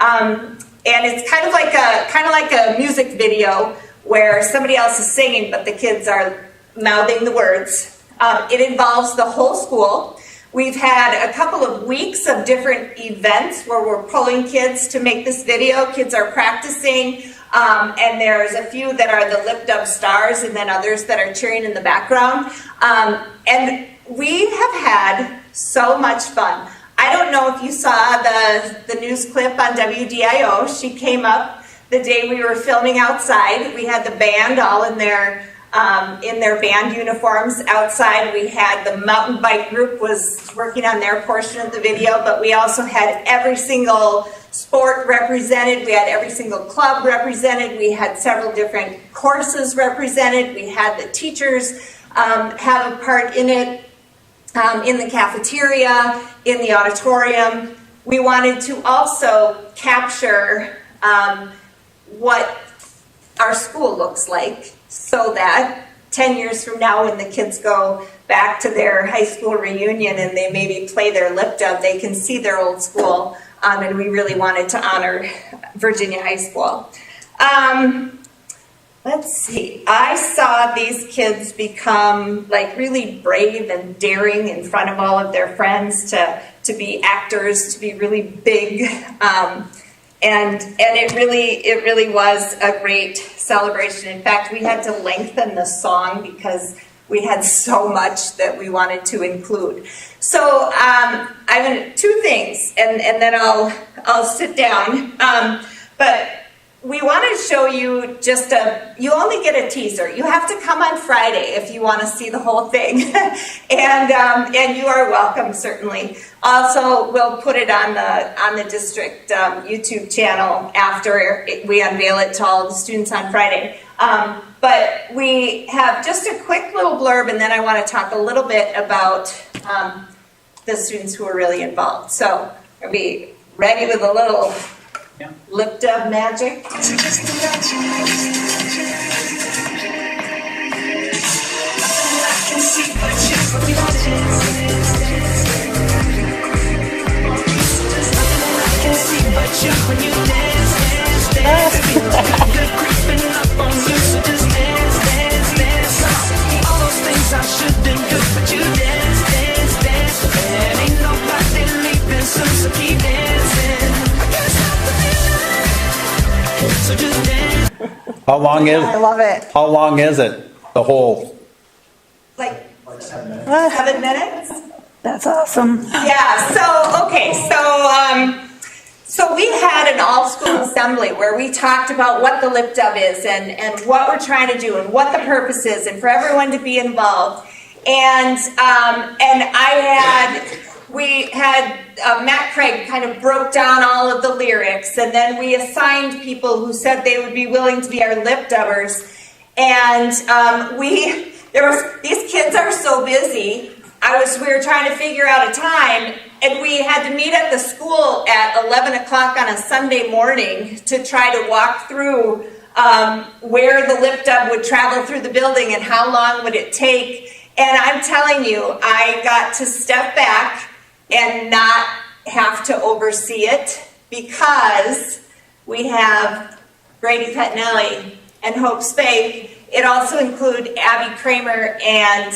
And it's kind of like a music video where somebody else is singing but the kids are mouthing the words. It involves the whole school. We've had a couple of weeks of different events where we're pulling kids to make this video. Kids are practicing, and there's a few that are the lip dub stars and then others that are cheering in the background. And we have had so much fun. I don't know if you saw the news clip on WDIO. She came up the day we were filming outside. We had the band all in their band uniforms outside. We had the mountain bike group was working on their portion of the video, but we also had every single sport represented. We had every single club represented. We had several different courses represented. We had the teachers have a part in it, in the cafeteria, in the auditorium. We wanted to also capture what our school looks like, so that 10 years from now when the kids go back to their high school reunion and they maybe play their lip dub, they can see their old school, and we really wanted to honor Virginia High School. Let's see, I saw these kids become like really brave and daring in front of all of their friends to to be actors, to be really big. And it really was a great celebration. In fact, we had to lengthen the song because we had so much that we wanted to include. So I'm going to, two things, and then I'll sit down. But we want to show you just you only get a teaser. You have to come on Friday if you want to see the whole thing. and you are welcome, certainly. Also, we'll put it on the district YouTube channel after we unveil it to all the students on Friday. But we have just a quick little blurb, and then I want to talk a little bit about the students who are really involved. So are we ready with a little lip dub magic? How long is? I love it. How long is it? The whole? Like 7 minutes? That's awesome. Yeah, so we had an all-school assembly where we talked about what the lip dub is and what we're trying to do and what the purpose is and for everyone to be involved. And Matt Craig kind of broke down all of the lyrics, and then we assigned people who said they would be willing to be our lip dubbers. And these kids are so busy. We were trying to figure out a time, and we had to meet at the school at 11 o'clock on a Sunday morning to try to walk through where the lip dub would travel through the building and how long would it take. And I'm telling you, I got to step back and not have to oversee it because we have Brady Pettinelli and Hope Spade. It also includes Abby Kramer and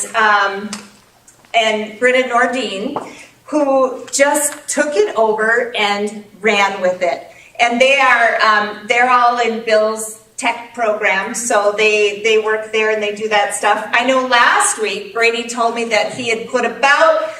Britta Nordine, who just took it over and ran with it. And they're all in Bill's tech program, so they work there and they do that stuff. I know last week Brady told me that he had put about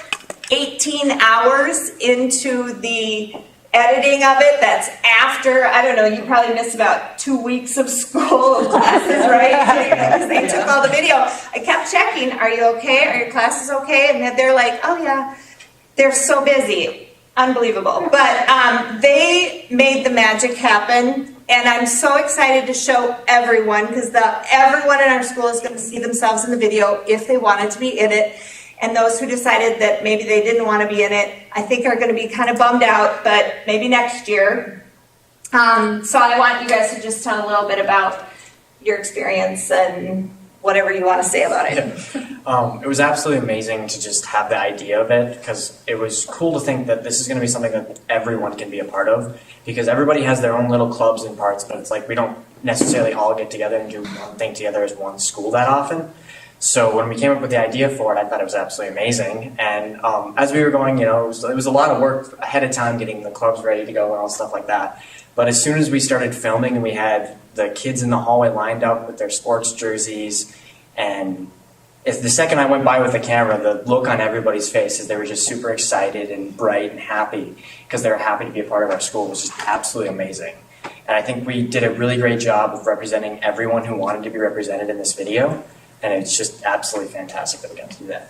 18 hours into the editing of it. That's after, I don't know, you probably missed about 2 weeks of school classes, right? Because they took all the video. I kept checking, are you okay? Are your classes okay? And then they're like, oh yeah, they're so busy. Unbelievable. But they made the magic happen, and I'm so excited to show everyone, because everyone in our school is going to see themselves in the video if they wanted to be in it. And those who decided that maybe they didn't want to be in it, I think are going to be kind of bummed out, but maybe next year. So I want you guys to just tell a little bit about your experience and whatever you want to say about it. It was absolutely amazing to just have the idea of it, because it was cool to think that this is going to be something that everyone can be a part of, because everybody has their own little clubs and parts, but it's like we don't necessarily all get together and do one thing together as one school that often. So when we came up with the idea for it, I thought it was absolutely amazing. And as we were going, it was a lot of work ahead of time getting the clubs ready to go and all stuff like that. But as soon as we started filming and we had the kids in the hallway lined up with their sports jerseys, and the second I went by with the camera, the look on everybody's faces, they were just super excited and bright and happy because they were happy to be a part of our school, was just absolutely amazing. And I think we did a really great job of representing everyone who wanted to be represented in this video. And it's just absolutely fantastic that we got to do that.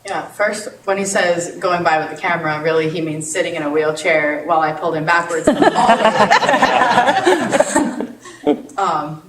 Yeah, first, when he says going by with the camera, really he means sitting in a wheelchair while I pulled him backwards in the hallway.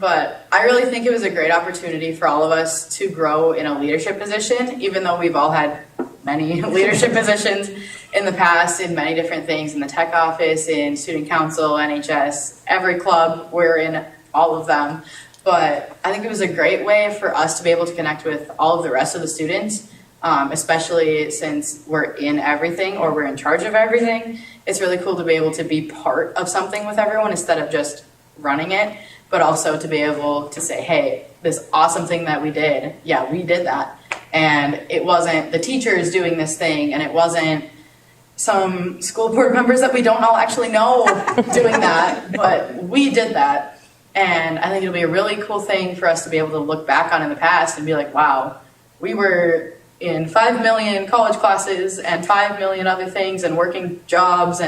But I really think it was a great opportunity for all of us to grow in a leadership position, even though we've all had many leadership positions in the past in many different things, in the tech office, in student council, NHS, every club, we're in all of them. But I think it was a great way for us to be able to connect with all of the rest of the students, especially since we're in everything or we're in charge of everything. It's really cool to be able to be part of something with everyone instead of just running it, but also to be able to say, hey, this awesome thing that we did, yeah, we did that. And it wasn't the teachers doing this thing, and it wasn't some school board members that we don't all actually know doing that, but we did that. And I think it'll be a really cool thing for us to be able to look back on in the past and be like, wow, we were in 5 million college classes and 5 million other things and working jobs,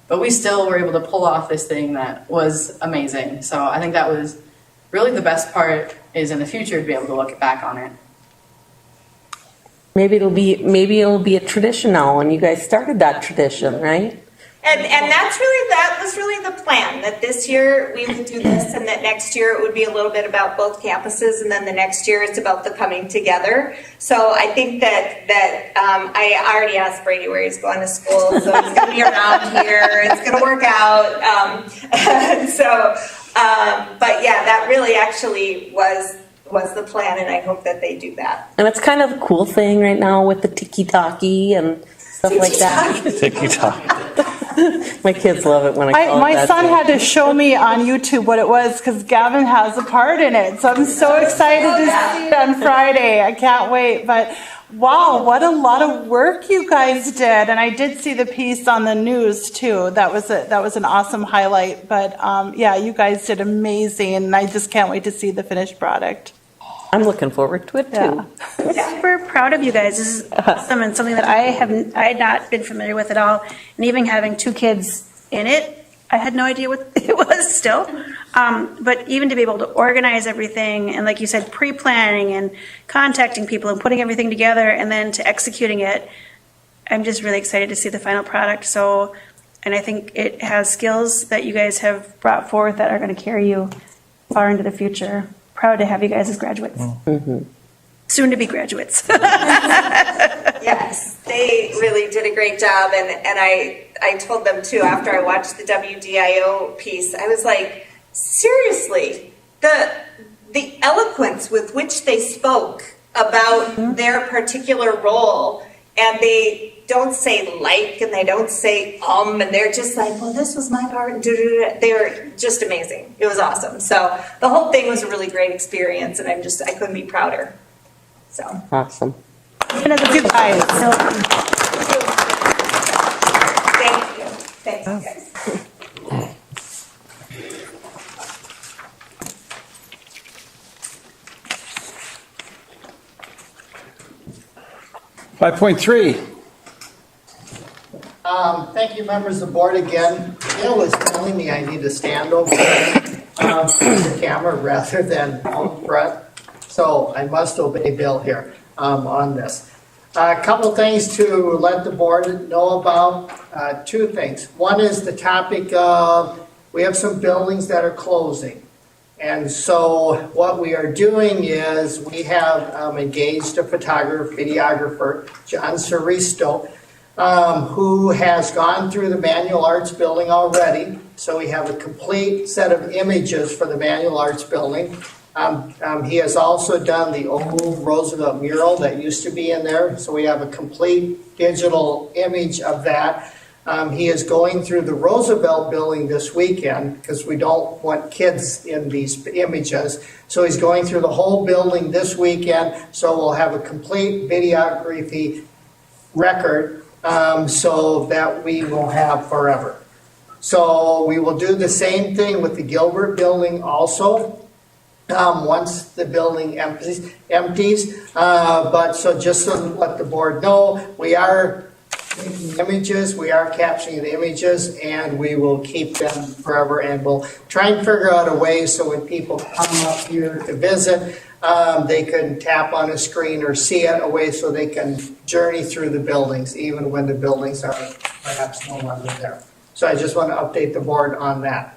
but we still were able to pull off this thing that was amazing. So I think that was really the best part, is in the future to be able to look back on it. Maybe it'll be a tradition now, and you guys started that tradition, right? And that was really the plan, that this year we would do this, and that next year it would be a little bit about both campuses, and then the next year it's about the coming together. So I think that I already asked Brady where he's going to school, so he's going to be around here. It's going to work out. But yeah, that really actually was the plan, and I hope that they do that. And it's kind of a cool thing right now with the tiki-taki and stuff like that. Tiki-taki. My kids love it when I call it My that son thing. had to show me on YouTube what it was because Gavin has a part in it. So I'm so excited to see it on Friday. I can't wait. But wow, what a lot of work you guys did. And I did see the piece on the news too. That was an awesome highlight. But yeah, you guys did amazing. And I just can't wait to see the finished product. I'm looking forward to it too. I'm super proud of you guys. This is awesome and something that I had not been familiar with at all. And even having 2 kids in it, I had no idea what it was still. But even to be able to organize everything and, like you said, pre-planning and contacting people and putting everything together and then to executing it, I'm just really excited to see the final product. So, and I think it has skills that you guys have brought forth that are going to carry you far into the future. Proud to have you guys as graduates. Mm-hmm. Soon to be graduates. Yes, they really did a great job, and I told them too after I watched the WDIO piece, I was like, seriously, the eloquence with which they spoke about their particular role, and they don't say like, and they don't say and they're just like, well, this was my part. They were just amazing. It was awesome. So the whole thing was a really great experience, and I couldn't be prouder. So awesome. Thank you guys. Thank you. Thanks, guys. 5.3. Thank you, members of the board again. Bill was telling me I need to stand over the camera rather than out front, so I must obey Bill here on this. A couple things to let the board know about. 2 things. One is the topic of we have some buildings that are closing. And so what we are doing is we have engaged a photographer, videographer, John Saristo, who has gone through the Manual Arts building already. So we have a complete set of images for the Manual Arts building. He has also done the old Roosevelt mural that used to be in there. So we have a complete digital image of that. He is going through the Roosevelt building this weekend because we don't want kids in these images. So he's going through the whole building this weekend. So we'll have a complete videography record so that we will have forever. So we will do the same thing with the Gilbert building also. Once the building empties. But so just to let the board know, we are taking images, we are capturing the images, and we will keep them forever, and we'll try and figure out a way so when people come up here to visit, they can tap on a screen or see it, a way so they can journey through the buildings, even when the buildings are perhaps no longer there. So I just want to update the board on that.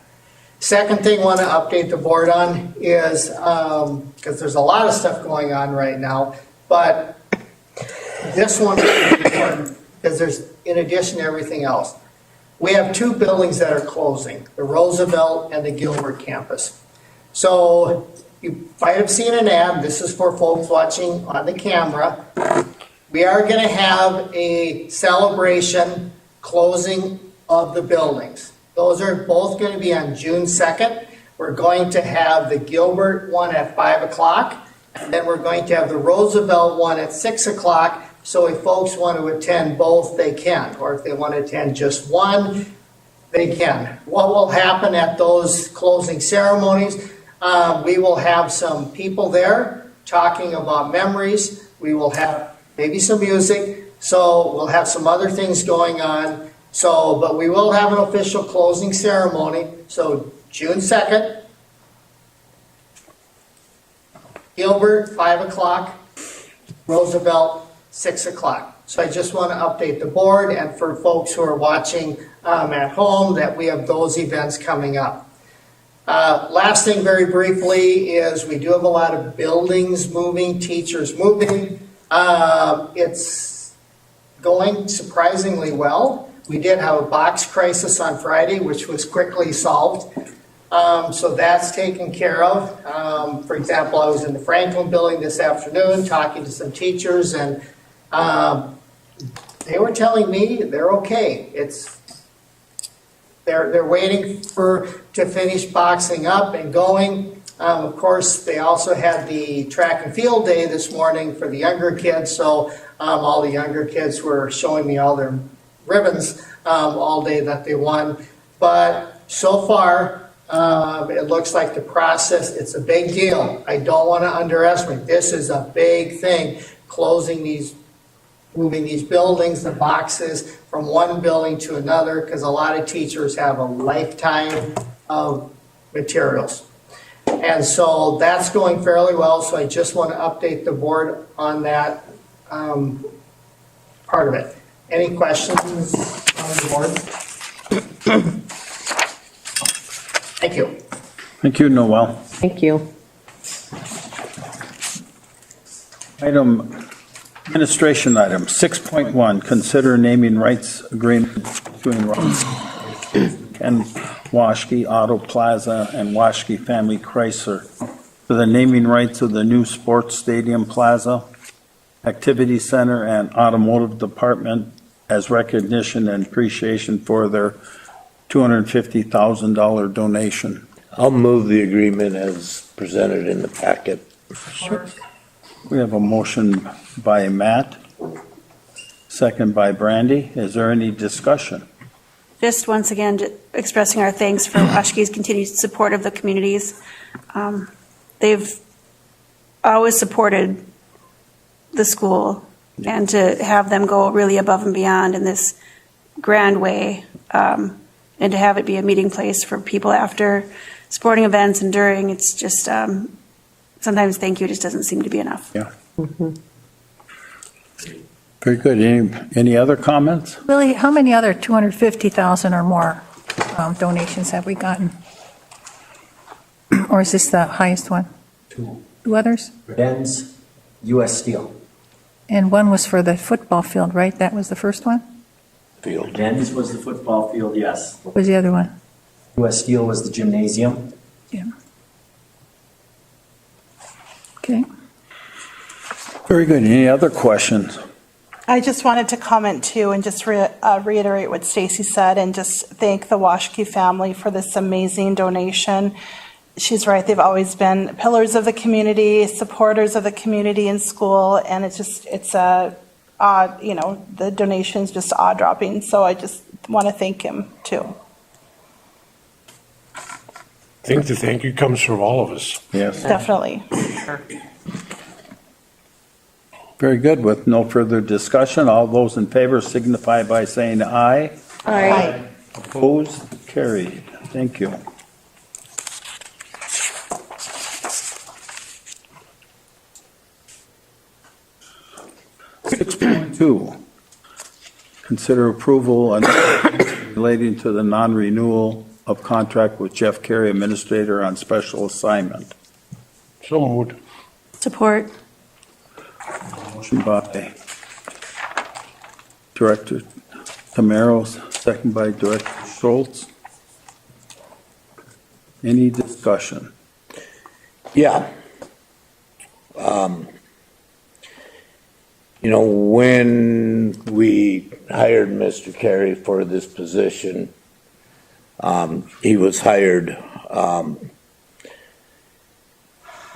Second thing I want to update the board on is, because there's a lot of stuff going on right now, but this one is important because there's, in addition to everything else, we have 2 buildings that are closing, the Roosevelt and the Gilbert campus. So you might have seen an ad, this is for folks watching on the camera. We are going to have a celebration closing of the buildings. Those are both going to be on June 2nd. We're going to have the Gilbert one at 5 o'clock, and then we're going to have the Roosevelt one at 6 o'clock. So if folks want to attend both, they can, or if they want to attend just one, they can. What will happen at those closing ceremonies? We will have some people there talking about memories. We will have maybe some music. So we'll have some other things going on. So, but we will have an official closing ceremony. So June 2nd, Gilbert, 5 o'clock, Roosevelt, 6 o'clock. So I just want to update the board and for folks who are watching at home that we have those events coming up. Last thing very briefly is we do have a lot of buildings moving, teachers moving. It's going surprisingly well. We did have a box crisis on Friday, which was quickly solved. So that's taken care of. For example, I was in the Franklin building this afternoon talking to some teachers, and they were telling me they're okay. They're waiting to finish boxing up and going. Of course, they also had the track and field day this morning for the younger kids, so all the younger kids were showing me all their ribbons all day that they won. But so far, it looks like the process, it's a big deal. I don't want to underestimate. This is a big thing, moving these buildings, the boxes from one building to another, because a lot of teachers have a lifetime of materials. And so that's going fairly well, so I just want to update the board on that part of it. Any questions on the board? Thank you. Thank you, Noel. Thank you. Administration item 6.1, consider naming rights agreement between Ken Washke Auto Plaza and Washke Family Chrysler for the naming rights of the new sports stadium plaza, activity center, and automotive department as recognition and appreciation for their $250,000 donation. I'll move the agreement as presented in the packet. We have a motion by Matt, second by Brandy. Is there any discussion? Just once again, expressing our thanks for Washke's continued support of the communities. They've always supported the school, and to have them go really above and beyond in this grand way, and to have it be a meeting place for people after sporting events and during, it's just, sometimes thank you just doesn't seem to be enough. Yeah. Very good. Any other comments? Billy, how many other 250,000 or more donations have we gotten? Or is this the highest one? Two others? Ben's U.S. Steel. And one was for the football field, right? That was the first one? Field. Ben's was the football field, yes. What was the other one? U.S. Steel was the gymnasium. Yeah. Okay. Very good. Any other questions? I just wanted to comment too and just reiterate what Stacy said and just thank the Washke family for this amazing donation. She's right, they've always been pillars of the community, supporters of the community in school, and the donation's just awe-dropping, so I just want to thank him too. I think the thank you comes from all of us. Yes. Definitely. Very good. With no further discussion, all those in favor signify by saying aye. Aye. Opposed? Carried. Thank you. Two, consider approval relating to the non-renewal of contract with Jeff Carey, Administrator on Special Assignment. So moved. Support. Motion by Director Tamaros, second by Director Schultz. Any discussion? Yeah. When we hired Mr. Carey for this position, he was hired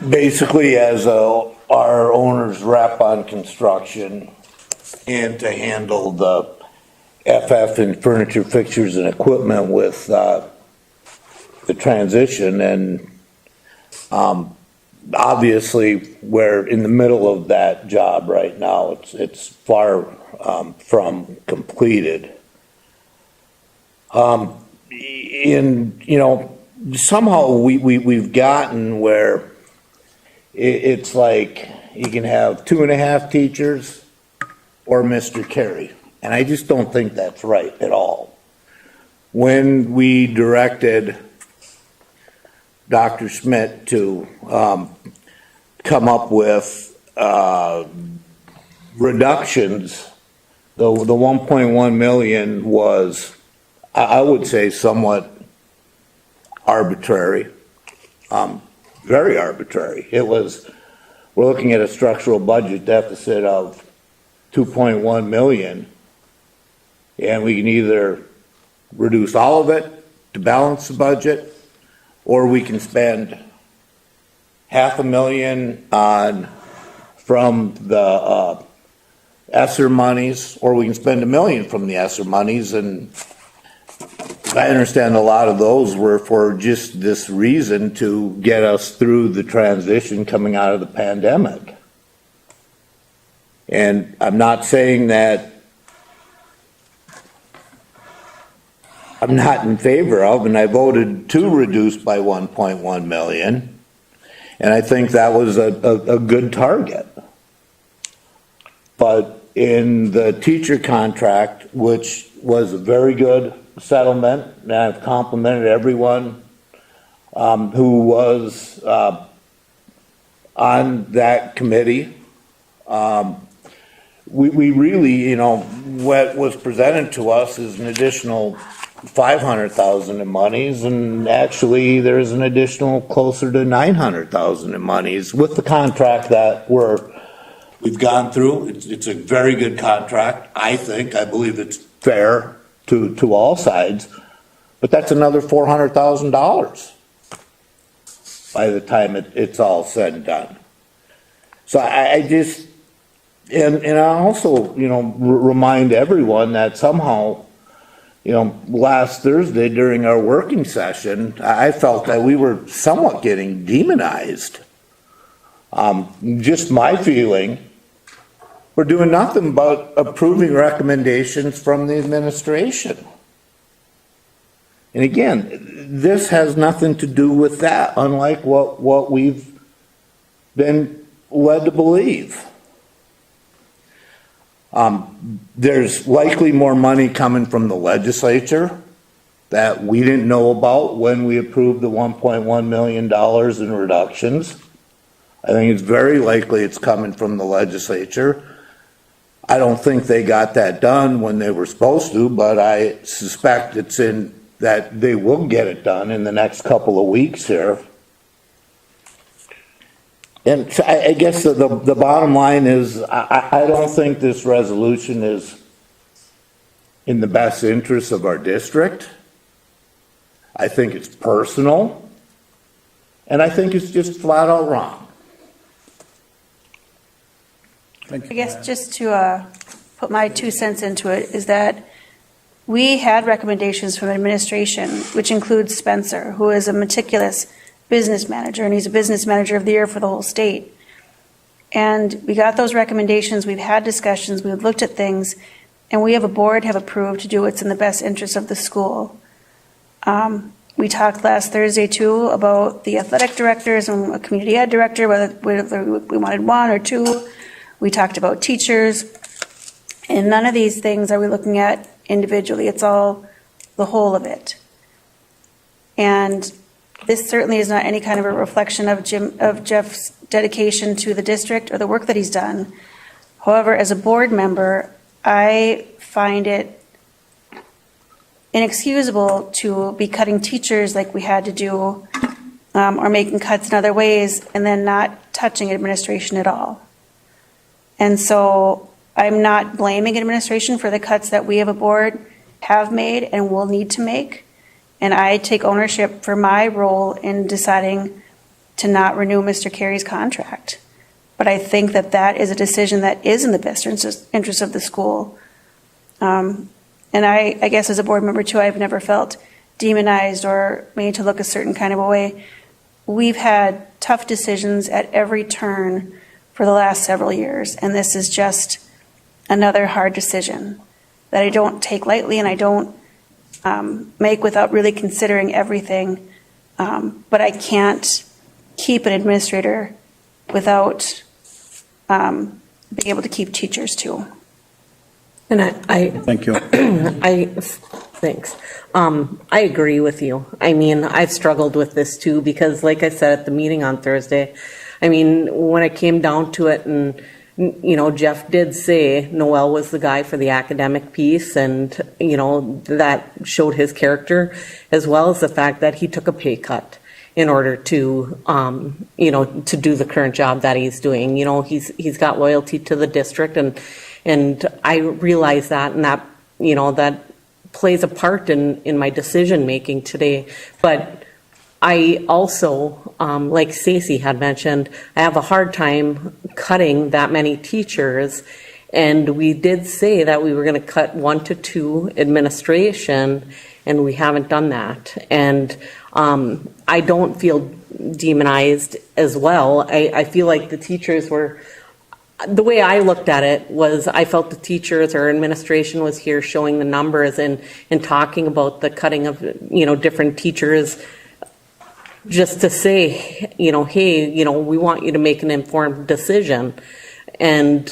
basically as our owner's rep on construction. and to handle the FF and furniture, fixtures, and equipment with the transition. And obviously, we're in the middle of that job right now. It's far from completed. Somehow we've gotten where it's like you can have 2.5 teachers or Mr. Carey. And I just don't think that's right at all. When we directed Dr. Schmidt to come up with reductions, the 1.1 million was, I would say, somewhat arbitrary, very arbitrary. It was, we're looking at a structural budget deficit of 2.1 million, and we can either reduce all of it to balance the budget, or we can spend $500,000 from the ESSER monies, or we can spend $1 million from the ESSER monies. And I understand a lot of those were for just this reason, to get us through the transition coming out of the pandemic. And I'm not saying that I'm not in favor of, and I voted to reduce by 1.1 million, and I think that was a good target. But in the teacher contract, which was a very good settlement, and I've complimented everyone who was on that committee, we really, what was presented to us is an additional $500,000 in monies, and actually there's an additional closer to $900,000 in monies with the contract that we've gone through. It's a very good contract, I think. I believe it's fair to all sides, but that's another $400,000 by the time it's all said and done. So I just, and I also, remind everyone that somehow, last Thursday during our working session, I felt that we were somewhat getting demonized. Just my feeling, we're doing nothing but approving recommendations from the administration. And again, this has nothing to do with that, unlike what we've been led to believe. There's likely more money coming from the legislature that we didn't know about when we approved the $1.1 million in reductions. I think it's very likely it's coming from the legislature. I don't think they got that done when they were supposed to, but I suspect it's in that they will get it done in the next couple of weeks here. And so I guess the bottom line is I don't think this resolution is in the best interest of our district. I think it's personal, and I think it's just flat out wrong. I guess just to put my 2 cents into it is that we had recommendations from administration, which includes Spencer, who is a meticulous business manager, and he's a business manager of the year for the whole state. And we got those recommendations, we've had discussions, we've looked at things, and we have a board have approved to do what's in the best interest of the school. We talked last Thursday too about the athletic directors and a community ed director, whether we wanted 1 or 2. We talked about teachers, and none of these things are we looking at individually. It's all the whole of it. And this certainly is not any kind of a reflection of Jeff's dedication to the district or the work that he's done. However, as a board member, I find it inexcusable to be cutting teachers like we had to do, or making cuts in other ways, and then not touching administration at all. And so I'm not blaming administration for the cuts that we as a board have made and will need to make. And I take ownership for my role in deciding to not renew Mr. Carey's contract. But but I think that that is a decision that is in the best interest of the school. And I guess as a board member too, I've never felt demonized or made to look a certain kind of a way. We've had tough decisions at every turn for the last several years, and this is just another hard decision that I don't take lightly and I don't make without really considering everything. But I can't keep an administrator without being able to keep teachers too. And Thank you. Thanks. I agree with you. I mean, I've struggled with this too, because like I said at the meeting on Thursday, I mean, when it came down to it, and, you know, Jeff did say Noel was the guy for the academic piece, and, you know, that showed his character, as well as the fact that he took a pay cut in order to, you know, to do the current job that he's doing. You know, he's got loyalty to the district, and I realize that, and that, you know, that plays a part in my decision making today. But I also, like Stacy had mentioned, I have a hard time cutting that many teachers, and we did say that we were going to cut 1 to 2 administration, and we haven't done that. And I don't feel demonized as well. I feel like the teachers were, the way I looked at it was, I felt the teachers or administration was here showing the numbers and talking about the cutting of, you know, different teachers, just to say, you know, hey, you know, we want you to make an informed decision. And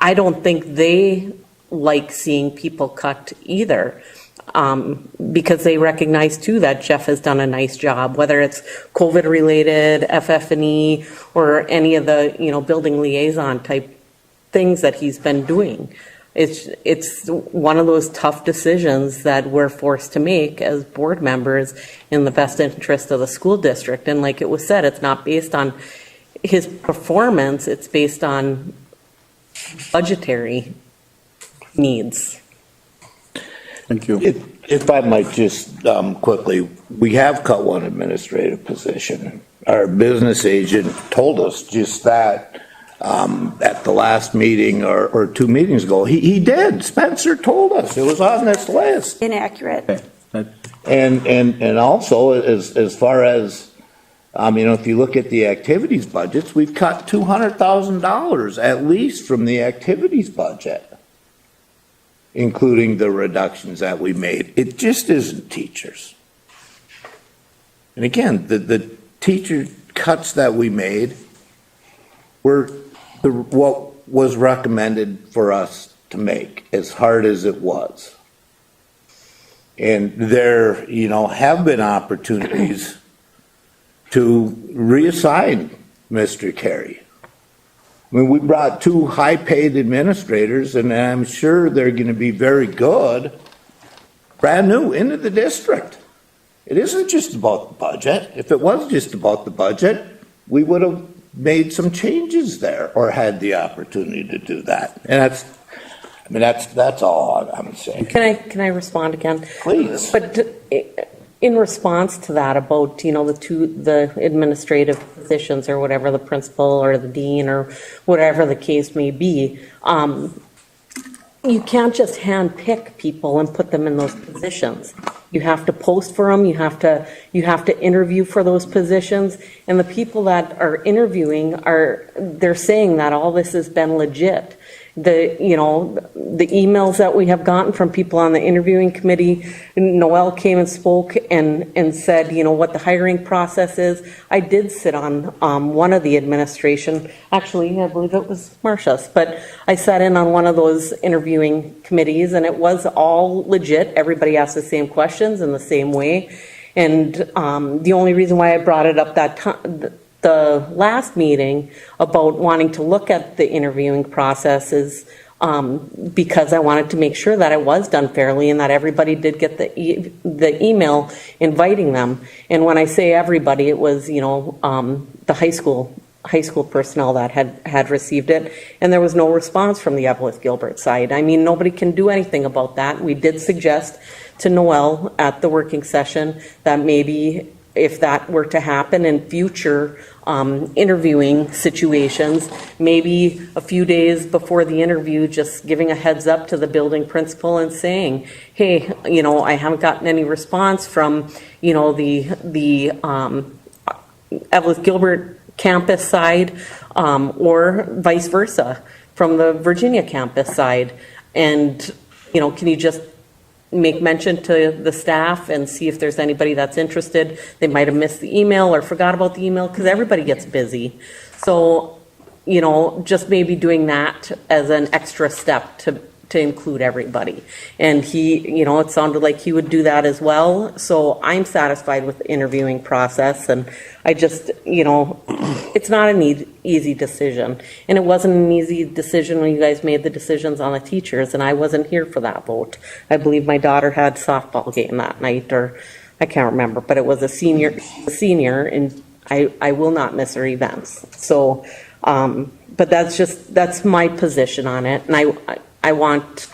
I don't think they like seeing people cut either. Because they recognize too that Jeff has done a nice job, whether it's COVID related, FF&E, or any of the, you know, building liaison type things that he's been doing. It's one of those tough decisions that we're forced to make as board members in the best interest of the school district. And like it was said, it's not based on his performance, it's based on budgetary needs. Thank you. If I might just quickly, we have cut 1 administrative position. Our business agent told us just that at the last meeting or 2 meetings ago. He did. Spencer told us it was on this list. Inaccurate. And also, as far as, you know, if you look at the activities budgets, we've cut $200,000 at least from the activities budget, including the reductions that we made. It just isn't teachers. And again, the teacher cuts that we made were what was recommended for us to make, as hard as it was. And there, you know, have been opportunities to reassign Mr. Carey. I mean, we brought 2 high-paid administrators, and I'm sure they're going to be very good, brand new, into the district. It isn't just about the budget. If it was just about the budget, we would have made some changes there or had the opportunity to do that. And that's all I'm saying. Can I respond again? Please. But in response to that about, you know, the administrative positions or whatever, the principal or the dean or whatever the case may be, you can't just hand pick people and put them in those positions. You have to post for them. You have to interview for those positions. And the people that are interviewing they're saying that all this has been legit. The emails that we have gotten from people on the interviewing committee, Noel came and spoke and said, you know, what the hiring process is. I did sit on one of the administration, actually, I believe it was Marcia's, but I sat in on one of those interviewing committees, and it was all legit. Everybody asked the same questions in the same way. And the only reason why I brought it up that time, the last meeting, about wanting to look at the interviewing process is because I wanted to make sure that it was done fairly and that everybody did get the email inviting them. And when I say everybody, it was, you know, the high school personnel that had received it, and there was no response from the Evelyn Gilbert side. I mean, nobody can do anything about that. We did suggest to Noel at the working session that maybe if that were to happen in future interviewing situations, maybe a few days before the interview, just giving a heads up to the building principal and saying, hey, I haven't gotten any response from, the Evelyn Gilbert campus side, or vice versa from the Virginia campus side. And, can you just make mention to the staff and see if there's anybody that's interested? They might have missed the email or forgot about the email because everybody gets busy. So, just maybe doing that as an extra step to include everybody. And he, it sounded like he would do that as well. So I'm satisfied with the interviewing process. And I just, it's not an easy decision. And it wasn't an easy decision when you guys made the decisions on the teachers. And I wasn't here for that vote. I believe my daughter had softball game that night, or I can't remember, but it was a senior, and I will not miss her events. So, but that's my position on it. And I want,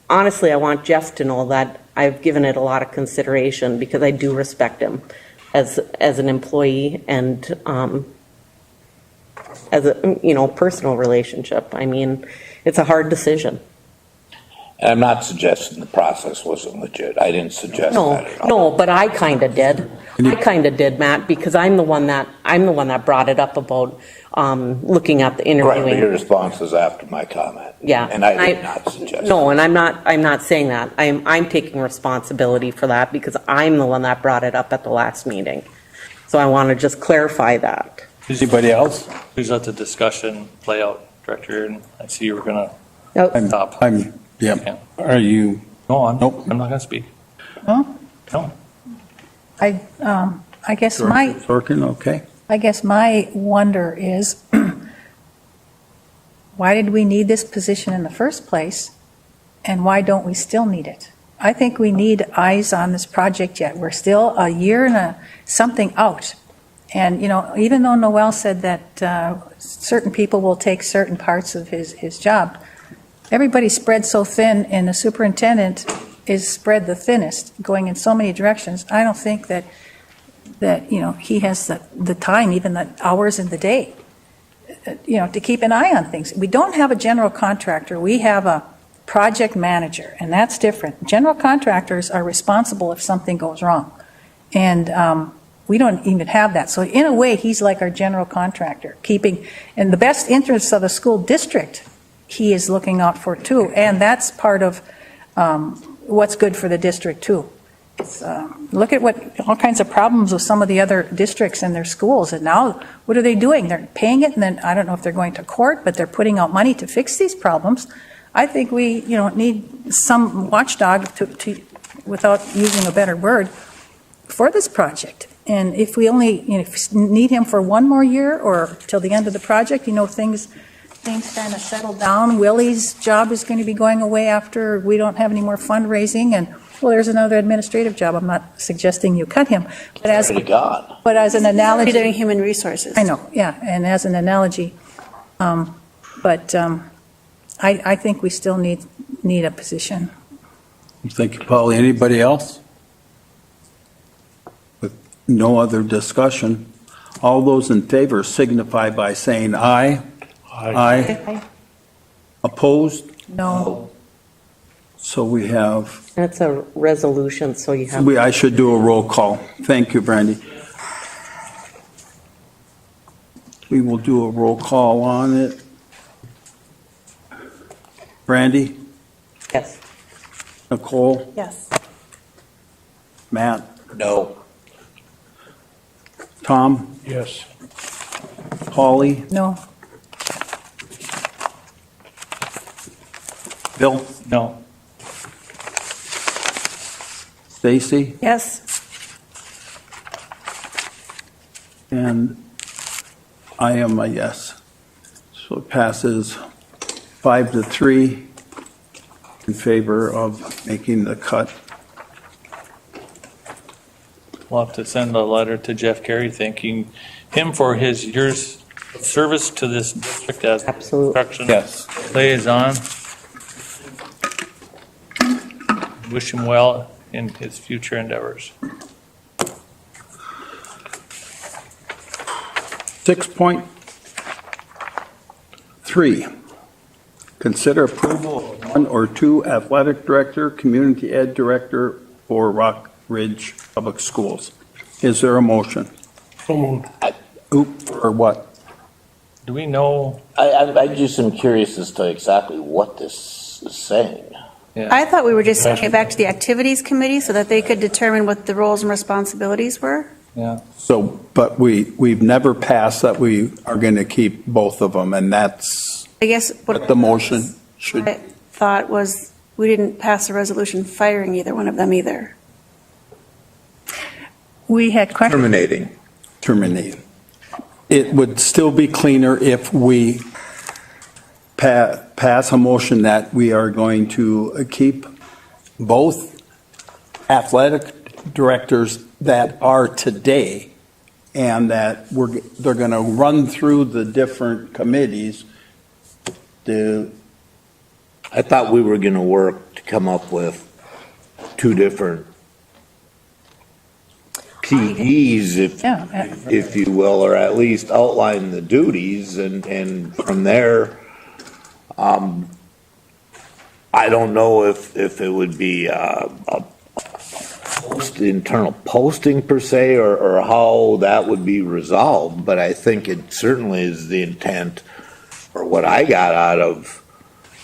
honestly, I want Jeff to know that I've given it a lot of consideration because I do respect him as an employee and as a, personal relationship. I mean, it's a hard decision. And I'm not suggesting the process wasn't legit. I didn't suggest that at all. No, but I kind of did. I kind of did, Matt, because I'm the one that brought it up about looking at the interviewing. Right, but your response was after my comment. Yeah, and I did not suggest. No, and I'm not saying that. I'm taking responsibility for that because I'm the one that brought it up at the last meeting. So I want to just clarify that. Anybody else? Please let the discussion play out, Director. And I see you were going Nope. to stop. Yeah. Are you? No, I'm Nope. not going to speak. No? No. I guess Okay. I guess my wonder is, why did we need this position in the first place, and why don't we still need it? I think we need eyes on this project yet. We're still a year and something out. And, even though Noel said that certain people will take certain parts of his job, everybody's spread so thin, and the superintendent is spread the thinnest, going in so many directions. I don't think that he has the time, even the hours in the day, to keep an eye on things. We don't have a general contractor. We have a project manager, and that's different. General contractors are responsible if something goes wrong, and we don't even have that. So in a way, he's like our general contractor, keeping in the best interests of the school district. He is looking out for too, and that's part of what's good for the district too. Look at all kinds of problems with some of the other districts and their schools, and now what are they doing? They're paying it, and then I don't know if they're going to court, but they're putting out money to fix these problems. I think we need some watchdog to without using a better word, for this project. And if we only need him for one more year or till the end of the project, things kind of settle down. Willie's job is going to be going away after we don't have any more fundraising, and there's another administrative job. I'm not suggesting you cut him, but as an analogy, doing human resources. I know, yeah, and as an analogy, but I think we still need a position. Thank you, Polly. Anybody else? With no other discussion, all those in favor signify by saying aye. Aye. Opposed? No. So we have. That's a resolution, so you have. I should do a roll call. Thank you, Brandy. We will do a roll call on it. Brandy? Yes. Nicole? Yes. Matt? No. Tom? Yes. Polly? No. Bill? No. Stacy? Yes. And I am a yes. So it passes 5-3 in favor of making the cut. We'll have to send a letter to Jeff Carey thanking him for his years of service to this district as construction liaison. Wish him well in his future endeavors. 6.3, consider approval of one or two athletic director, community ed director for Rock Ridge Public Schools. Is there a motion? So moved. Or what? Do we know? I just am curious as to exactly what this is saying. I thought we were just sending it back to the activities committee so that they could determine what the roles and responsibilities were. Yeah. So, but we've never passed that we are going to keep both of them, and that's I guess what the motion should. I thought was we didn't pass a resolution firing either one of them either. We had questions. Terminating. It would still be cleaner if we pass a motion that we are going to keep both athletic directors that are today, and that they're going to run through the different committees. I thought we were going to work to come up with two different PEs, if you will, or at least outline the duties, and from there, I don't know if it would be a internal posting per se, or how that would be resolved, but I think it certainly is the intent, or what I got out of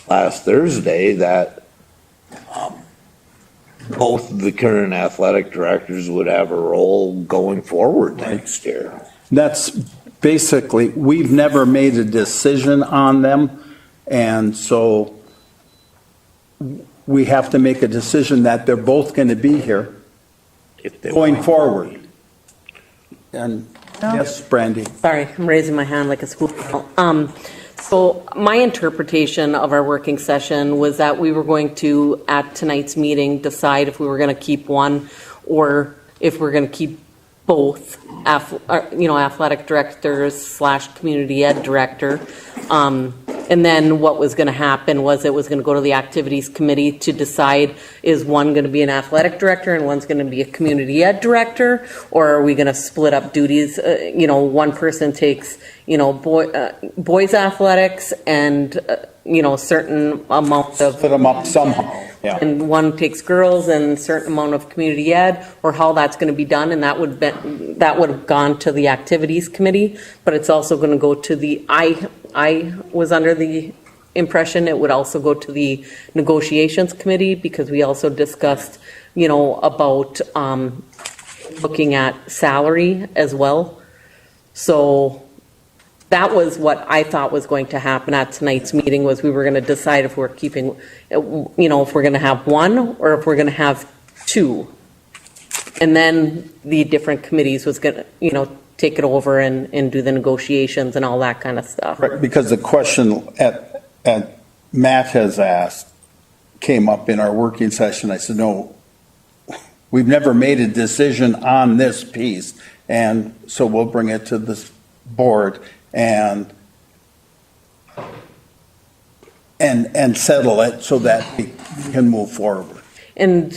last Thursday, that both the current athletic directors would have a role going forward next year. That's basically, we've never made a decision on them, and so we have to make a decision that they're both going to be here going forward. And yes, Brandy. Sorry, I'm raising my hand like a school. So my interpretation of our working session was that we were going to, at tonight's meeting, decide if we were going to keep one or if we're going to keep both, athletic directors / community ed director. And then what was going to happen was it was going to go to the activities committee to decide, is one going to be an athletic director and one's going to be a community ed director, or are we going to split up duties? One person takes, boys athletics and, certain amount of. Split them up somehow. Yeah. And one takes girls and certain amount of community ed, or how that's going to be done, and that would have gone to the activities committee, but it's also going to go to the, I was under the impression it would also go to the negotiations committee, because we also discussed, about looking at salary as well. So that was what I thought was going to happen at tonight's meeting, was we were going to decide if we're keeping, if we're going to have one or if we're going to have two. And then the different committees was going to, take it over and do the negotiations and all that kind of stuff. Right, because the question at Matt has asked came up in our working session. I said, no, we've never made a decision on this piece, and so we'll bring it to this board and settle it so that we can move forward. And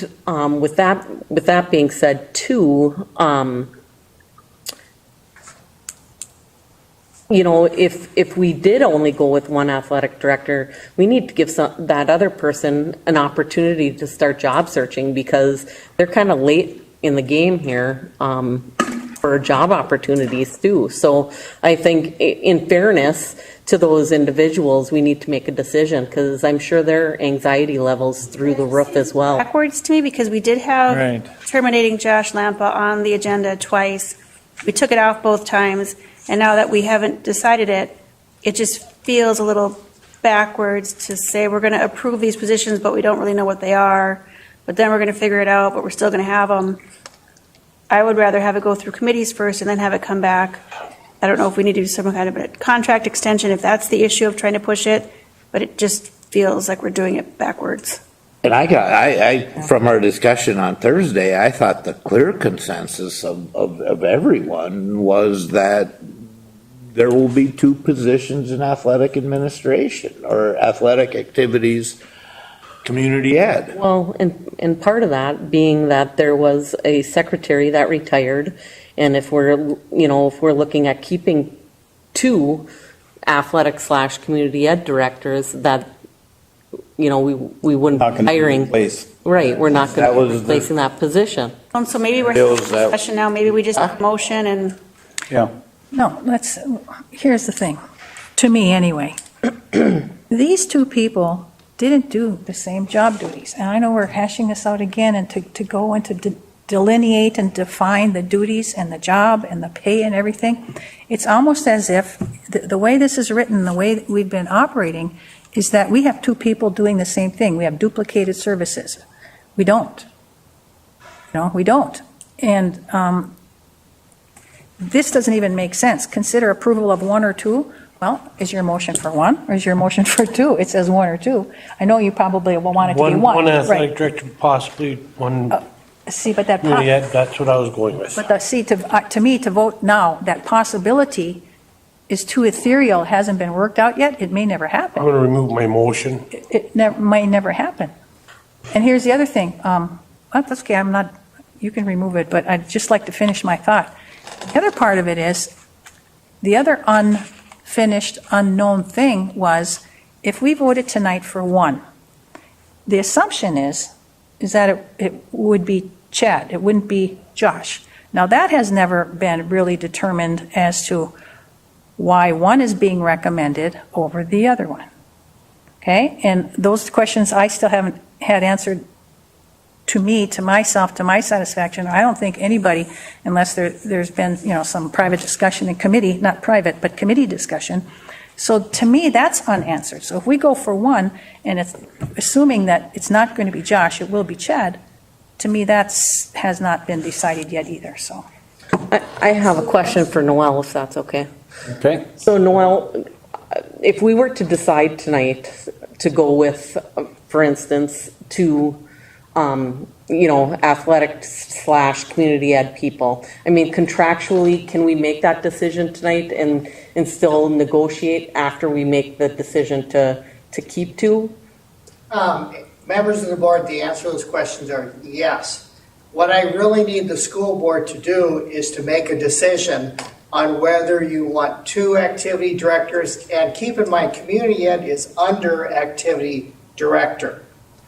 with that being said, too, if we did only go with one athletic director, we need to give that other person an opportunity to start job searching, because they're kind of late in the game here for job opportunities too. So I think, in fairness to those individuals, we need to make a decision, because I'm sure their anxiety levels through the roof as well. Backwards to me, because we did have terminating Josh Lampa on the agenda twice. We took it off both times. And now that we haven't decided it, it just feels a little backwards to say we're going to approve these positions, but we don't really know what they are. But then we're going to figure it out, but we're still going to have them. I would rather have it go through committees first and then have it come back. I don't know if we need to do some kind of a contract extension, if that's the issue of trying to push it, but it just feels like we're doing it backwards. And I from our discussion on Thursday, I thought the clear consensus of everyone was that there will be two positions in athletic administration or athletic activities community ed. Well, and part of that being that there was a secretary that retired, and if we're looking at keeping 2 athletic/community ed directors, that, we wouldn't Not be gonna hiring. replace. Right, we're not going That to be was the- replacing that position. So maybe we're It was that- discussion now, maybe we just have a motion and Yeah. No, here's the thing, to me anyway. These 2 people didn't do the same job duties. And I know we're hashing this out again, and to go into delineate and define the duties and the job and the pay and everything, it's almost as if the way this is written, the way that we've been operating, is that we have 2 people doing the same thing. We have duplicated services. We don't. We don't. And this doesn't even make sense. Consider approval of 1 or 2. Well, is your motion for 1 or is your motion for 2? It says 1 or 2. I know you probably will want it to be 1. One athletic Right. director, possibly one See, but that, community ed, that's what I was going with. but to me, to vote now, that possibility is too ethereal, hasn't been worked out yet. It may never I'm happen. going to remove my motion. It might never happen. And here's the other thing. That's okay. You can remove it, but I'd just like to finish my thought. The other part of it is, the other unfinished, unknown thing was, if we voted tonight for 1, the assumption is that it would be Chad. It wouldn't be Josh. Now, that has never been really determined as to why 1 is being recommended over the other one. Okay? And those questions I still haven't had answered to me, to myself, to my satisfaction. I don't think anybody, unless there's been, some private discussion in committee, not private, but committee discussion. So to me, that's unanswered. So if we go for 1, and it's assuming that it's not going to be Josh, it will be Chad, to me, has not been decided yet either, so. I have a question for Noel, if that's okay. Okay. So Noel, if we were to decide tonight to go with, for instance, 2 athletic/community ed people. I mean, contractually, can we make that decision tonight and still negotiate after we make the decision to keep 2? Members of the board, the answer to those questions are yes. What I really need the school board to do is to make a decision on whether you want 2 activity directors, and keep in mind, community ed is under activity director.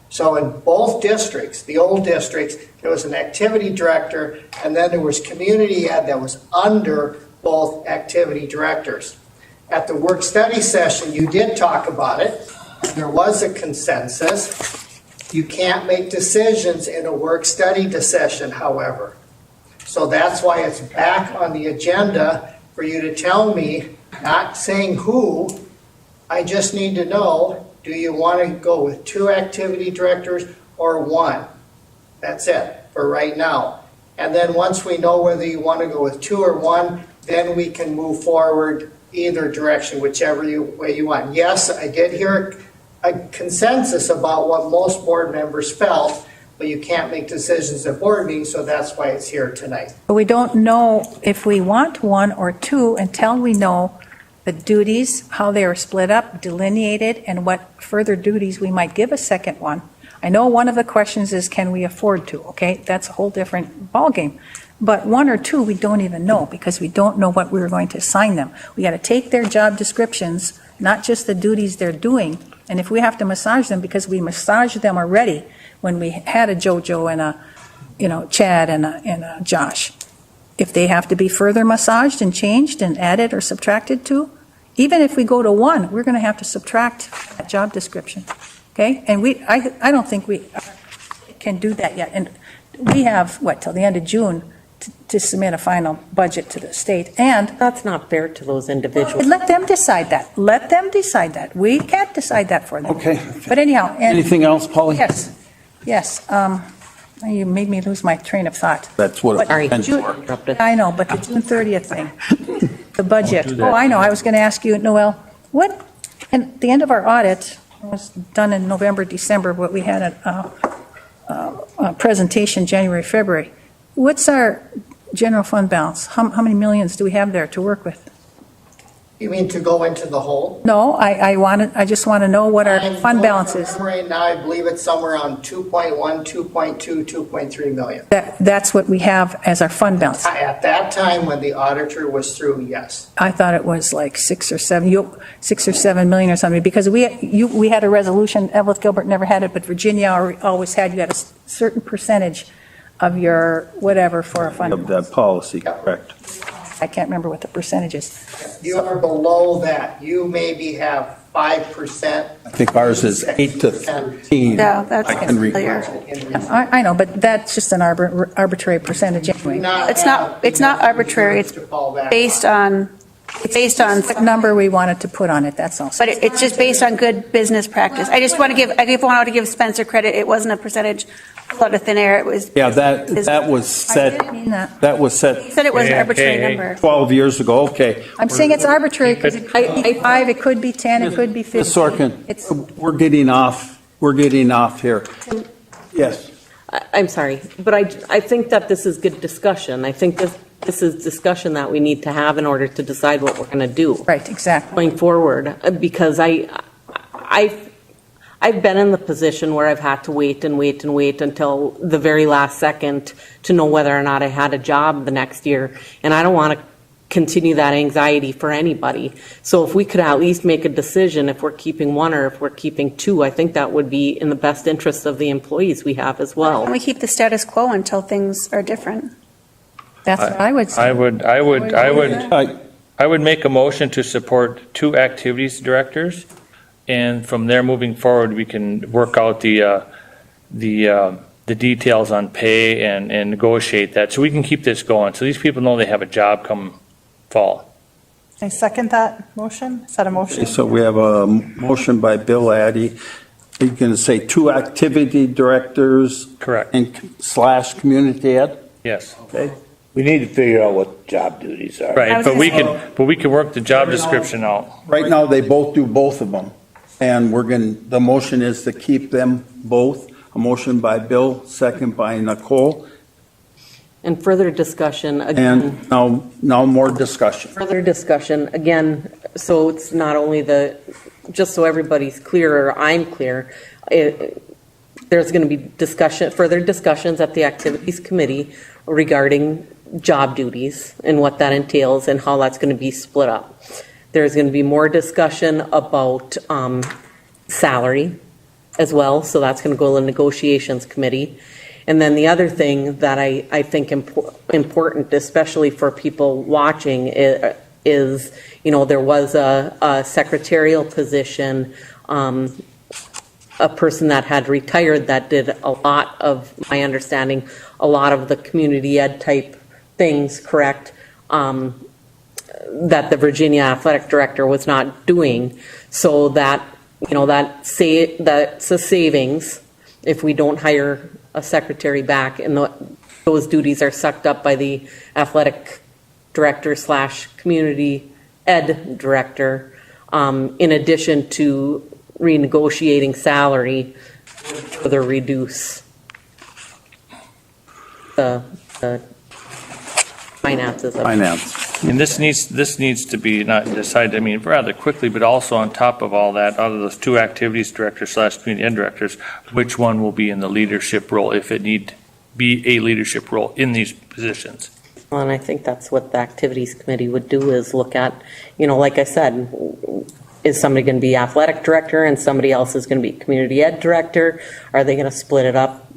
So in both districts, the old districts, there was an activity director, and then there was community ed that was under both activity directors. At the work study session, you did talk about it. There was a consensus. You can't make decisions in a work study session, however. So that's why it's back on the agenda for you to tell me, not saying who, I just need to know, do you want to go with 2 activity directors or 1? That's it for right now. And then once we know whether you want to go with 2 or 1, then we can move forward either direction, whichever way you want. Yes, I did hear a consensus about what most board members felt, but you can't make decisions at board meetings, so that's why it's here tonight. But we don't know if we want 1 or 2 until we know the duties, how they are split up, delineated, and what further duties we might give a second one. I know one of the questions is, can we afford to? Okay, that's a whole different ballgame. But 1 or 2, we don't even know, because we don't know what we're going to assign them. We got to take their job descriptions, not just the duties they're doing, and if we have to massage them, because we massaged them already when we had a JoJo and a, Chad and a Josh. If they have to be further massaged and changed and added or subtracted to, even if we go to 1, we're going to have to subtract that job description. Okay? And I don't think we can do that yet. And we have, till the end of June to submit a final budget to the state. And that's not fair to those individuals. Let them decide that. Let them decide that. We can't decide that for them. Okay. But anyhow. Anything else, Polly? Yes. You made me lose my train of thought. That's what it's meant for. I know, but the June 30th thing, the budget. Oh, I know. I was going to ask you, Noel, at the end of our audit, it was done in November, December, but we had a presentation January, February. What's our general fund balance? How many millions do we have there to work with? You mean to go into the hole? No, I just want to know what our fund balance is. Right now, I believe it's somewhere around 2.1, 2.2, 2.3 million. That's what we have as our fund balance. At that time, when the auditor was through, yes. I thought it was like 6 or 7 million or something, because we had a resolution, Evelyn Gilbert never had it, but Virginia always had, you had a certain percentage of your whatever for a fund. Of that policy, correct. I can't remember what the percentage is. You are below that. You maybe have 5%. I think ours is 8 to 13. Yeah, that's I can familiar. I know, but that's just an arbitrary percentage anyway. It's not arbitrary, it's based on What number we wanted to put on it, that's all. But it's just based on good business practice. I just want to give Spencer credit. It wasn't a percentage out of thin air. It was. Yeah, that was set. I didn't mean that. That was set. He said it was an arbitrary number. 12 years ago, okay. I'm saying it's arbitrary because it could be 5, it could be 10, it could be 15. Ms. Sorkin, we're getting off here. Yes. I'm sorry, but I think that this is good discussion. I think this is discussion that we need to have in order to decide what we're going to do. Right, exactly. Going forward, because I've been in the position where I've had to wait and wait and wait until the very last second to know whether or not I had a job the next year. And I don't want to continue that anxiety for anybody. So if we could at least make a decision if we're keeping one or if we're keeping two, I think that would be in the best interest of the employees we have as well. And we keep the status quo until things are different. That's what I would say. I would make a motion to support 2 activities directors, and from there moving forward, we can work out the details on pay and negotiate that, so we can keep this going, so these people know they have a job come fall. I second that motion. Is that a motion? So we have a motion by Bill Addy. Are you going to say 2 activity directors? Correct. And / community ed? Yes. Okay. We need to figure out what job duties are. Right, but we can work the job description out. Right now, they both do both of them. And the motion is to keep them both. A motion by Bill, second by Nicole. And further discussion, again. And now more discussion. Further discussion, again, so it's not only just so everybody's clear, or I'm clear, there's going to be further discussions at the Activities Committee regarding job duties and what that entails and how that's going to be split up. There's going to be more discussion about salary as well, so that's going to go to the Negotiations Committee. And then the other thing that I think important, especially for people watching, is there was a secretarial position, a person that had retired that did a lot of, my understanding, a lot of the community ed type things, correct, that the Virginia athletic director was not doing, so that, that's a savings if we don't hire a secretary back, and those duties are sucked up by the athletic director / community ed director, in addition to renegotiating salary to further reduce the finances of Finance. And this needs to be not decided, rather quickly, but also on top of all that, out of those 2 activities directors / community ed directors, which one will be in the leadership role, if it need be a leadership role in these positions. Well, and I think that's what the Activities Committee would do, is look at, like I said, is somebody going to be athletic director and somebody else is going to be community ed director? Are they going to split it up,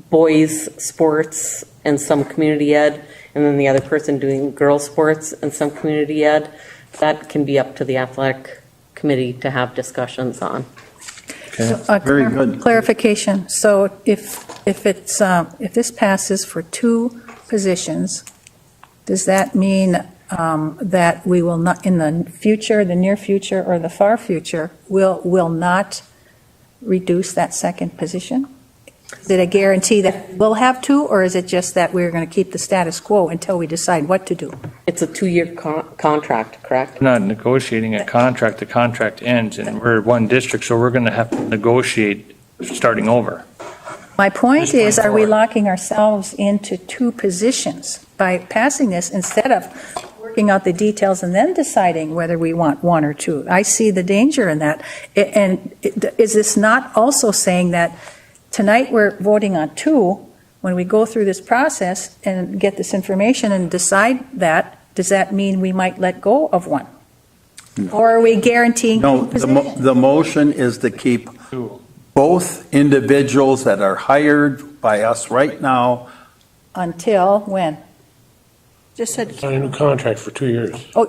boys sports and some community ed, and then the other person doing girls sports and some community ed? That can be up to the athletic committee to have discussions on. Okay, very good. Clarification. So if this passes for 2 positions, does that mean that we will not, in the future, the near future, or the far future, will not reduce that second position? Is it a guarantee that we'll have 2, or is it just that we're going to keep the status quo until we decide what to do? It's a 2-year contract, correct? We're not negotiating a contract, the contract ends, and we're one district, so we're going to have to negotiate starting over. My point Just going is, are we forward. locking ourselves into two positions by passing this instead of working out the details and then deciding whether we want one or two? I see the danger in that. And is this not also saying that tonight we're voting on two, when we go through this process and get this information and decide that, does that mean we might let go of one? Or are we guaranteeing No, two positions? the motion is to keep both individuals that are hired by us right now. Until when? Just said, Sign a new contract for 2 years. Oh,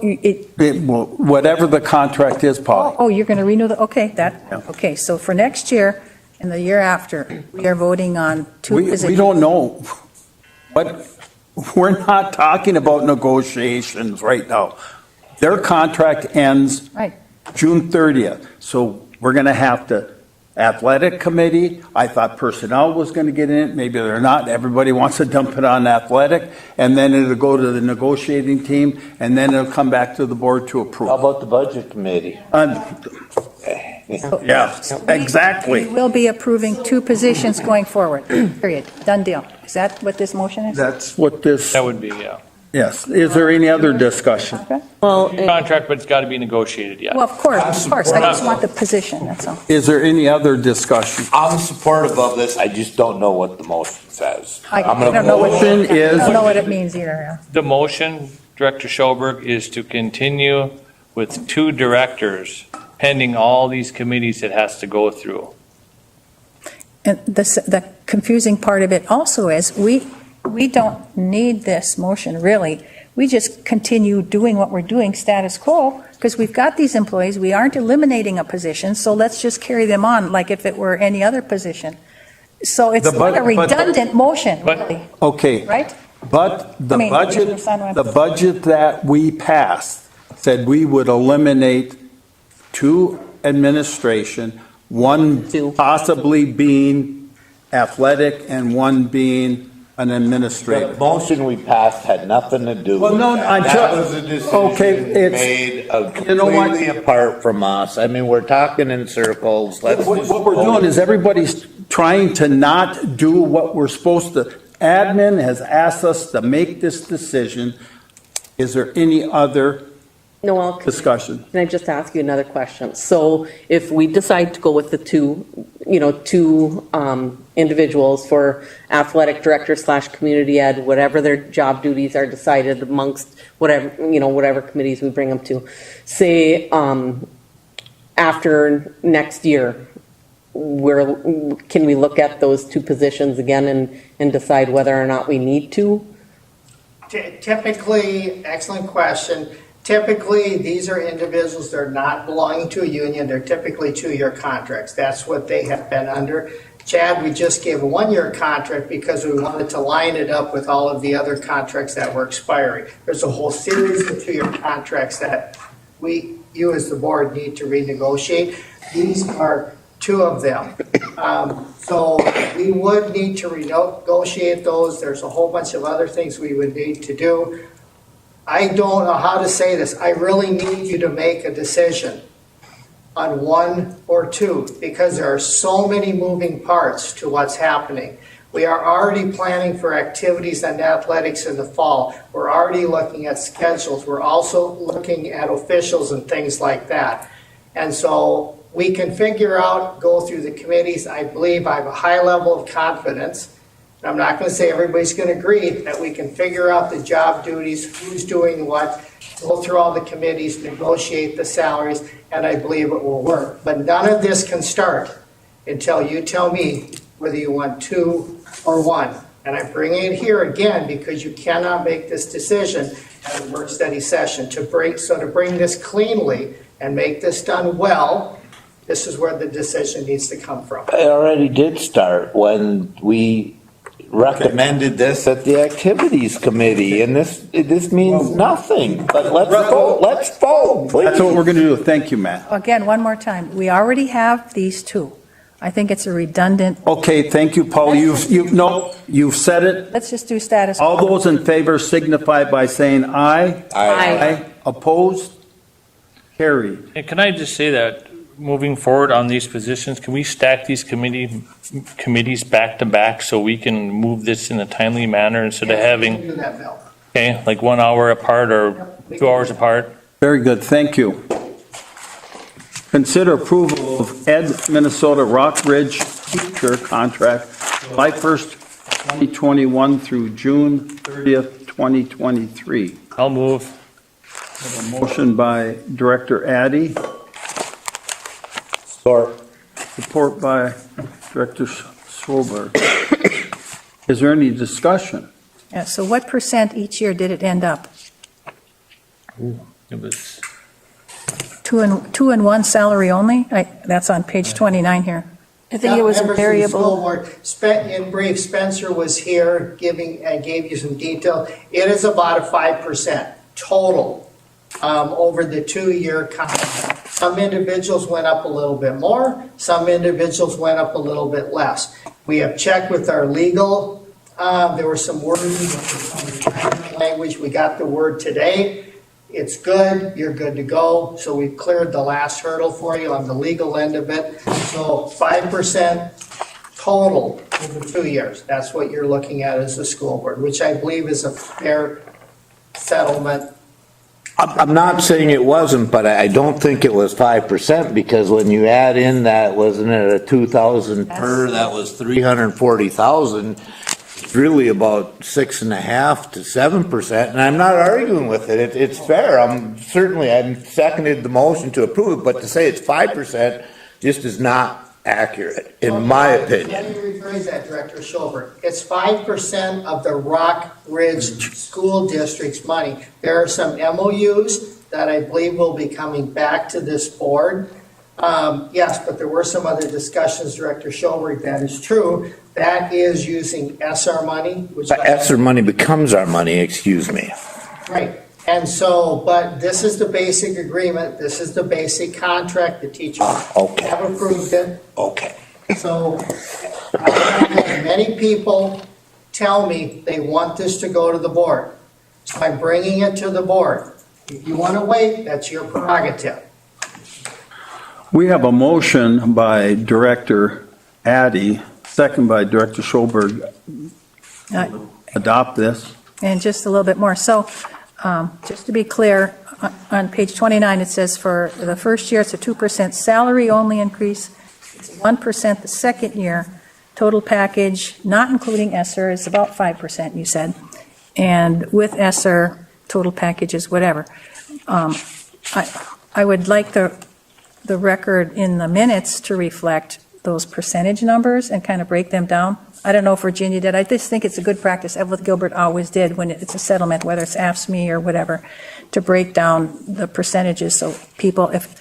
Whatever the contract is, Paul. oh, you're going to renew okay, Yeah. okay, so for next year and the year after, we are voting on two positions. We don't know. We're not talking about negotiations right now. Their contract ends Right. June 30th, so we're going to have to, athletic committee, I thought personnel was going to get in it, maybe they're not, everybody wants to dump it on athletic, and then it'll go to the negotiating team, and then it'll come back to the board to approve. How about the budget committee? Yeah, exactly. We will be approving two positions going forward, period, done deal. Is that what this motion is? That's what this, That would be, yeah. yes. Is there any other discussion? Okay. Well, Contract, but it's got to be negotiated, yeah. Well, of course, I just want the position, that's all. Is there any other discussion? I'm supportive of this, I just don't know what the motion says. I I'm gonna don't know what, Motion I is, don't know what it means either, yeah. The motion, Director Schoberg, is to continue with two directors pending all these committees it has to go through. And the confusing part of it also is, we don't need this motion, really. We just continue doing what we're doing, status quo, because we've got these employees, we aren't eliminating a position, so let's just carry them on like if it were any other position. So it's not a redundant motion, really, okay. right? But the I mean, you budget, understand what I'm- the budget that we passed said we would eliminate two administration, one Two. possibly being athletic and one being an The administrative. motion we passed had nothing to do Well, with no, that. I That ju- was a decision okay, it's- made you know what? completely apart from us. I mean, we're talking in circles. Let's What just what we're doing is everybody's trying to not do what we're supposed to. Admin has asked us to make this decision. Is there any other Noel, discussion? can I just ask you another question? So if we decide to go with the two individuals for athletic director / community ed, whatever their job duties are decided amongst whatever committees we bring them to, say after next year, can we look at those two positions again and decide whether or not we need to? Typically, excellent question. Typically, these are individuals that are not belonging to a union. They're typically 2-year contracts. That's what they have been under. Chad, we just gave a 1-year contract because we wanted to line it up with all of the other contracts that were expiring. There's a whole series of 2-year contracts that you as the board need to renegotiate. These are 2 of them. So we would need to renegotiate those. There's a whole bunch of other things we would need to do. I don't know how to say this. I really need you to make a decision on 1 or 2 because there are so many moving parts to what's happening. We are already planning for activities and athletics in the fall. We're already looking at schedules. We're also looking at officials and things like that. And so we can figure out, go through the committees. I believe I have a high level of confidence. I'm not going to say everybody's going to agree that we can figure out the job duties, who's doing what, go through all the committees, negotiate the salaries, and I believe it will work. But none of this can start until you tell me whether you want 2 or 1. And I'm bringing it here again because you cannot make this decision at a work study session. To bring this cleanly and make this done well, this is where the decision needs to come from. It already did start when we recommended this at the activities committee, and this means nothing. But let's vote, please. That's what we're going to do. Thank you, Matt. Again, one more time, we already have these 2. I think it's a redundant, Okay, thank you, Paul. You've said it. let's just do status quo. All those in favor signify by saying aye. Aye. Opposed? Carried. And can I just say that moving forward on these positions, can we stack these committees back to back so we can move this in a timely manner instead of having, Do that, Bill. okay, like 1 hour apart or 2 hours apart? Very good, thank you. Consider approval of Ed Minnesota Rock Ridge teacher contract, July 1st, 2021 through June 30th, 2023. I'll move. A motion by Director Addy, support by Director Schober. Is there any discussion? Yeah, so what percent each year did it end up? It was, Two and one salary only? That's on page 29 here. I think it was a Members of the school variable. board, in brief, Spencer was here gave you some detail. It is about a 5% total over the 2-year contract. Some individuals went up a little bit more, some individuals went up a little bit less. We have checked with our legal, there were some words, some language, we got the word today. It's good, you're good to go. So we've cleared the last hurdle for you on the legal end of it. So 5% total over 2 years. That's what you're looking at as the school board, which I believe is a fair settlement. I'm not saying it wasn't, but I don't think it was 5% because when you add in that, wasn't it a 2,000 per, that was 340,000. It's really about 6.5% to 7%, and I'm not arguing with it. It's fair. I'm seconded the motion to approve it, but to say it's 5% just is not accurate, in my opinion. Let me rephrase that, Director Schober. It's 5% of the Rock Ridge School District's money. There are some MOUs that I believe will be coming back to this board. Yes, but there were some other discussions, Director Schober, that is true. That is using ESSER money. Which ESSER money becomes our money, excuse me. Right. And so, but this is the basic agreement. This is the basic contract. The teachers have approved it. Okay. So I've had many people tell me they want this to go to the board. So I'm bringing it to the board. If you want to wait, that's your prerogative. We have a motion by Director Addy, second by Director Schoberg. Adopt this. And just a little bit more. So just to be clear, on page 29, it says for the first year, it's a 2% salary only increase. It's 1% the second year. Total package, not including ESSER, is about 5%, you said. And with ESSER, total package is whatever. I would like the record in the minutes to reflect those percentage numbers and kind of break them down. I don't know if Virginia did. I just think it's a good practice. Evelyn Gilbert always did when it's a settlement, whether it's AFSCME or whatever, to break down the percentages so people, if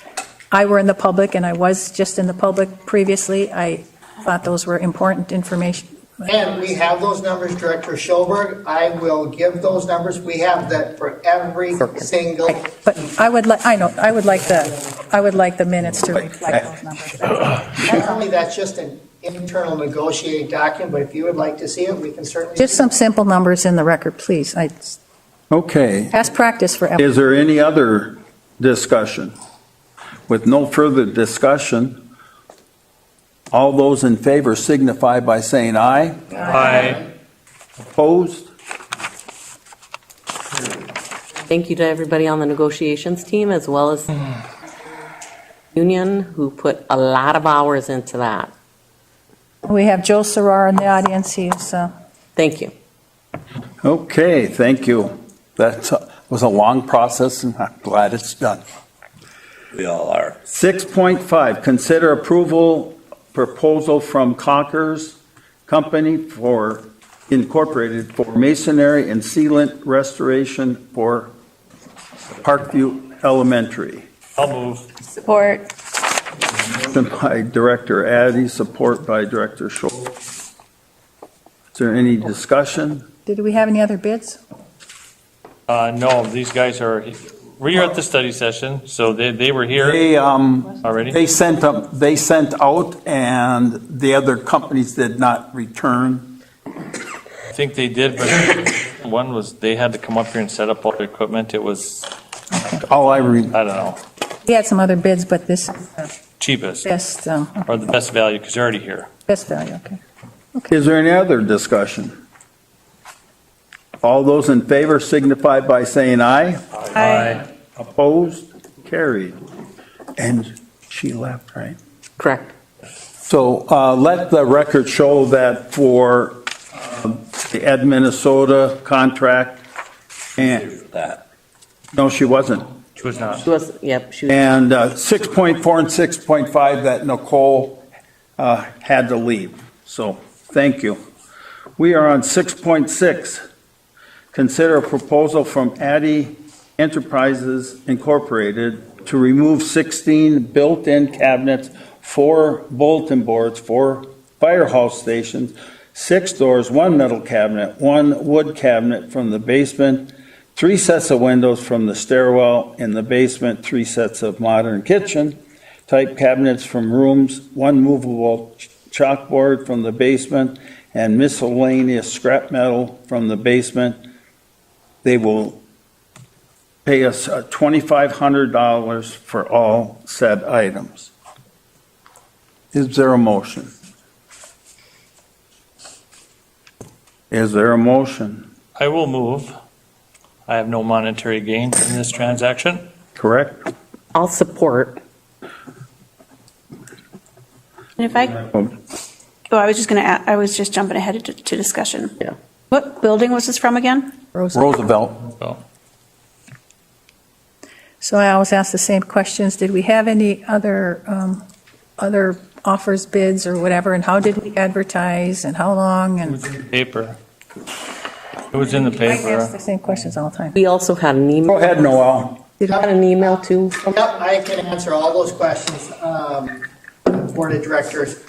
I were in the public and I was just in the public previously, I thought those were important information. And we have those numbers, Director Schoberg. I will give those numbers. We have that for every single. But I would like the minutes to reflect those numbers. Apparently, that's just an internal negotiating document, but if you would like to see it, we can certainly. Just some simple numbers in the record, please. Okay. Past practice for everyone. Is there any other discussion? With no further discussion, all those in favor signify by saying aye. Aye. Opposed? Thank you to everybody on the negotiations team as well as union who put a lot of hours into that. We have Joe Sarar in the audience. He's. Thank you. Okay, thank you. That was a long process, and I'm glad it's done. We all are. 6.5, consider approval proposal from Conquer's Company for Incorporated for masonry and sealant restoration for Parkview Elementary. I'll move. Support. Motion by Director Addy, support by Director Schultz. Is there any discussion? Did we have any other bids? No, these guys were here at the study session, so they were here already? They sent out, and the other companies did not return. I think they did, but one was, they had to come up here and set up all the equipment. It was, All I I don't know. We had some other bids, but this. cheapest Best, or the best value because they're already here. best value, okay. Is there any other discussion? All those in favor signify by saying aye. Aye. Opposed? Carried. And she left, right? Correct. So let the record show that for the Ed Minnesota contract, and That. no, she wasn't. She was not. She was, yep, she was. And 6.4 and 6.5 that Nicole had to leave. So thank you. We are on 6.6. Consider a proposal from Addy Enterprises Incorporated to remove 16 built-in cabinets, 4 bulletin boards, 4 firehouse stations, 6 doors, 1 metal cabinet, 1 wood cabinet from the basement, 3 sets of windows from the stairwell in the basement, 3 sets of modern kitchen type cabinets from rooms, 1 movable chalkboard from the basement, and miscellaneous scrap metal from the basement. They will pay us $2,500 for all said items. Is there a motion? Is there a motion? I will move. I have no monetary gain from this transaction. Correct? I'll support. And if I, oh, I was just jumping ahead to discussion. Yeah. What building was this from again? Roosevelt. So, So I always ask the same questions. Did we have any other offers, bids, or whatever? And how did we advertise, and how long? it And was in the paper. It was in the I ask the paper. same questions all the time. We also had an Go email. ahead, Noel. Did we have an email too? Yep, I can answer all those questions, Board of Directors.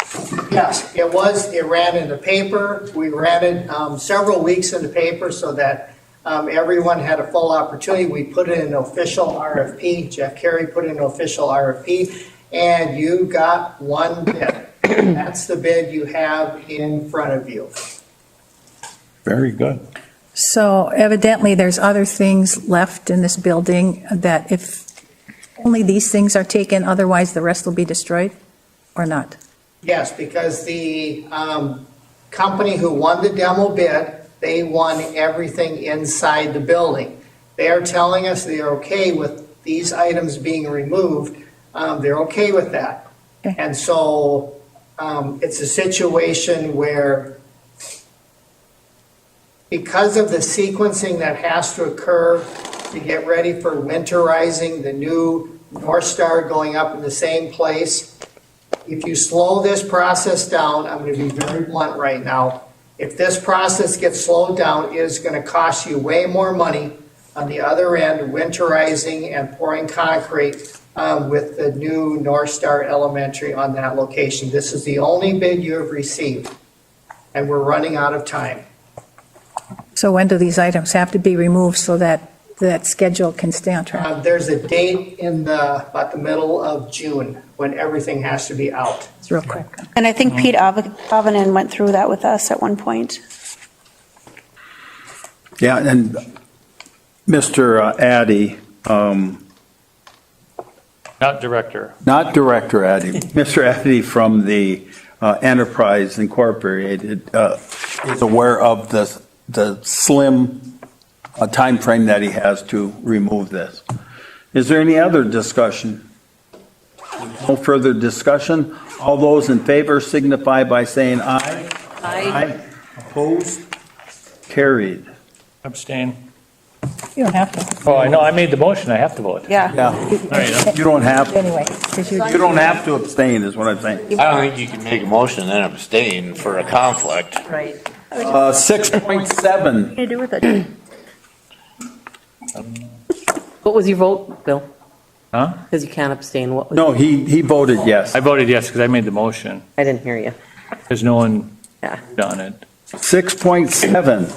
Yes, it ran in the paper. We ran it several weeks in the paper so that everyone had a full opportunity. We put it in an official RFP. Jeff Carey put in an official RFP, and you got 1 bid. That's the bid you have in front of you. Very good. So evidently, there's other things left in this building that if only these things are taken, otherwise the rest will be destroyed, or not? Yes, because the company who won the demo bid, they won everything inside the building. They are telling us they are okay with these items being removed. They're okay with that. Okay. And so it's a situation where because of the sequencing that has to occur to get ready for winterizing the new North Star going up in the same place, if you slow this process down, I'm going to be very blunt right now, if this process gets slowed down, it is going to cost you way more money on the other end, winterizing and pouring concrete with the new North Star Elementary on that location. This is the only bid you have received, and we're running out of time. So when do these items have to be removed so that that schedule can stay on track? There's a date in about the middle of June when everything has to be out. It's real quick. And I think Pete Avonen went through that with us at one point. Yeah, and Mr. Addy, Not director. not Director Addy, Mr. Addy from the Enterprise Incorporated is aware of the slim time frame that he has to remove this. Is there any other discussion? No further discussion. All those in favor signify by saying aye. Aye. Opposed? Carried. Abstain. You don't have to. Oh, I know, I made the motion, I have to vote. Yeah. Yeah, There you go. you don't have, Anyway, because you you don't have to abstain is what I'm saying. I don't think you can make a motion and then abstain for a conflict. Right. 6.7. to do with it. What was your vote, Bill? Huh? Because you can't abstain. What was? No, he voted yes. I voted yes because I made the motion. I didn't hear you. There's no one Yeah. done it. 6.7,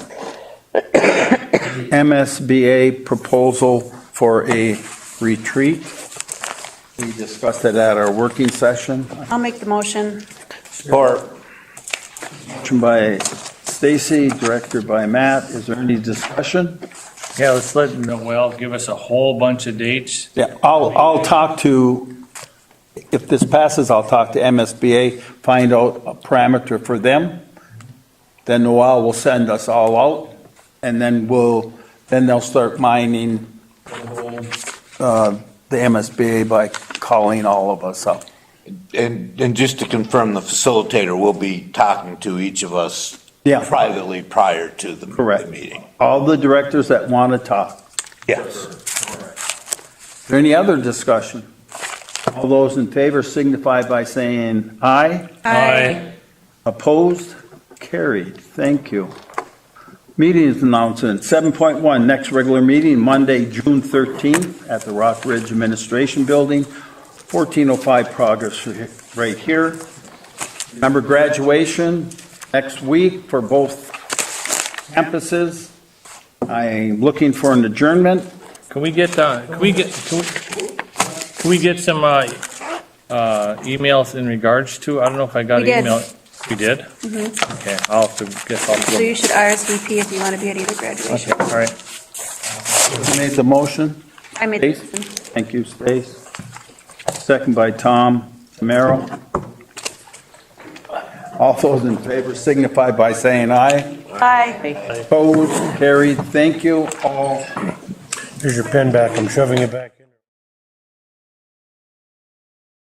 MSBA proposal for a retreat. We discussed it at our working session. I'll make the motion. Support. Motion by Stacy, directed by Matt. Is there any discussion? Yeah, let's let Noel give us a whole bunch of dates. Yeah, I'll talk to if this passes, I'll talk to MSBA, find out a parameter for them. Then Noel will send us all out, and then they'll start mining the MSBA by calling all of us up. And just to confirm, the facilitator will be talking to each of us privately prior to the meeting. All the directors that want to talk. Yes. Is there any other discussion? All those in favor signify by saying aye. Aye. Opposed? Carried. Thank you. Meetings announcement, 7.1, next regular meeting, Monday, June 13th at the Rock Ridge Administration Building, 1405 Progress right here. Remember graduation next week for both campuses. I'm looking for an adjournment. Can we get some emails in regards to, I don't know if I got an We did. email. We did? Mhm. Okay, I'll have to guess I'll So you should RSVP if you want to be at either graduation. Okay, all right. Who made the motion? I made the Stace? motion. Thank you, Stace. Second by Tom Merrill. All those in favor signify by saying aye. Aye. Opposed? Carried. Thank you all. Here's your pen back. I'm shoving it back in.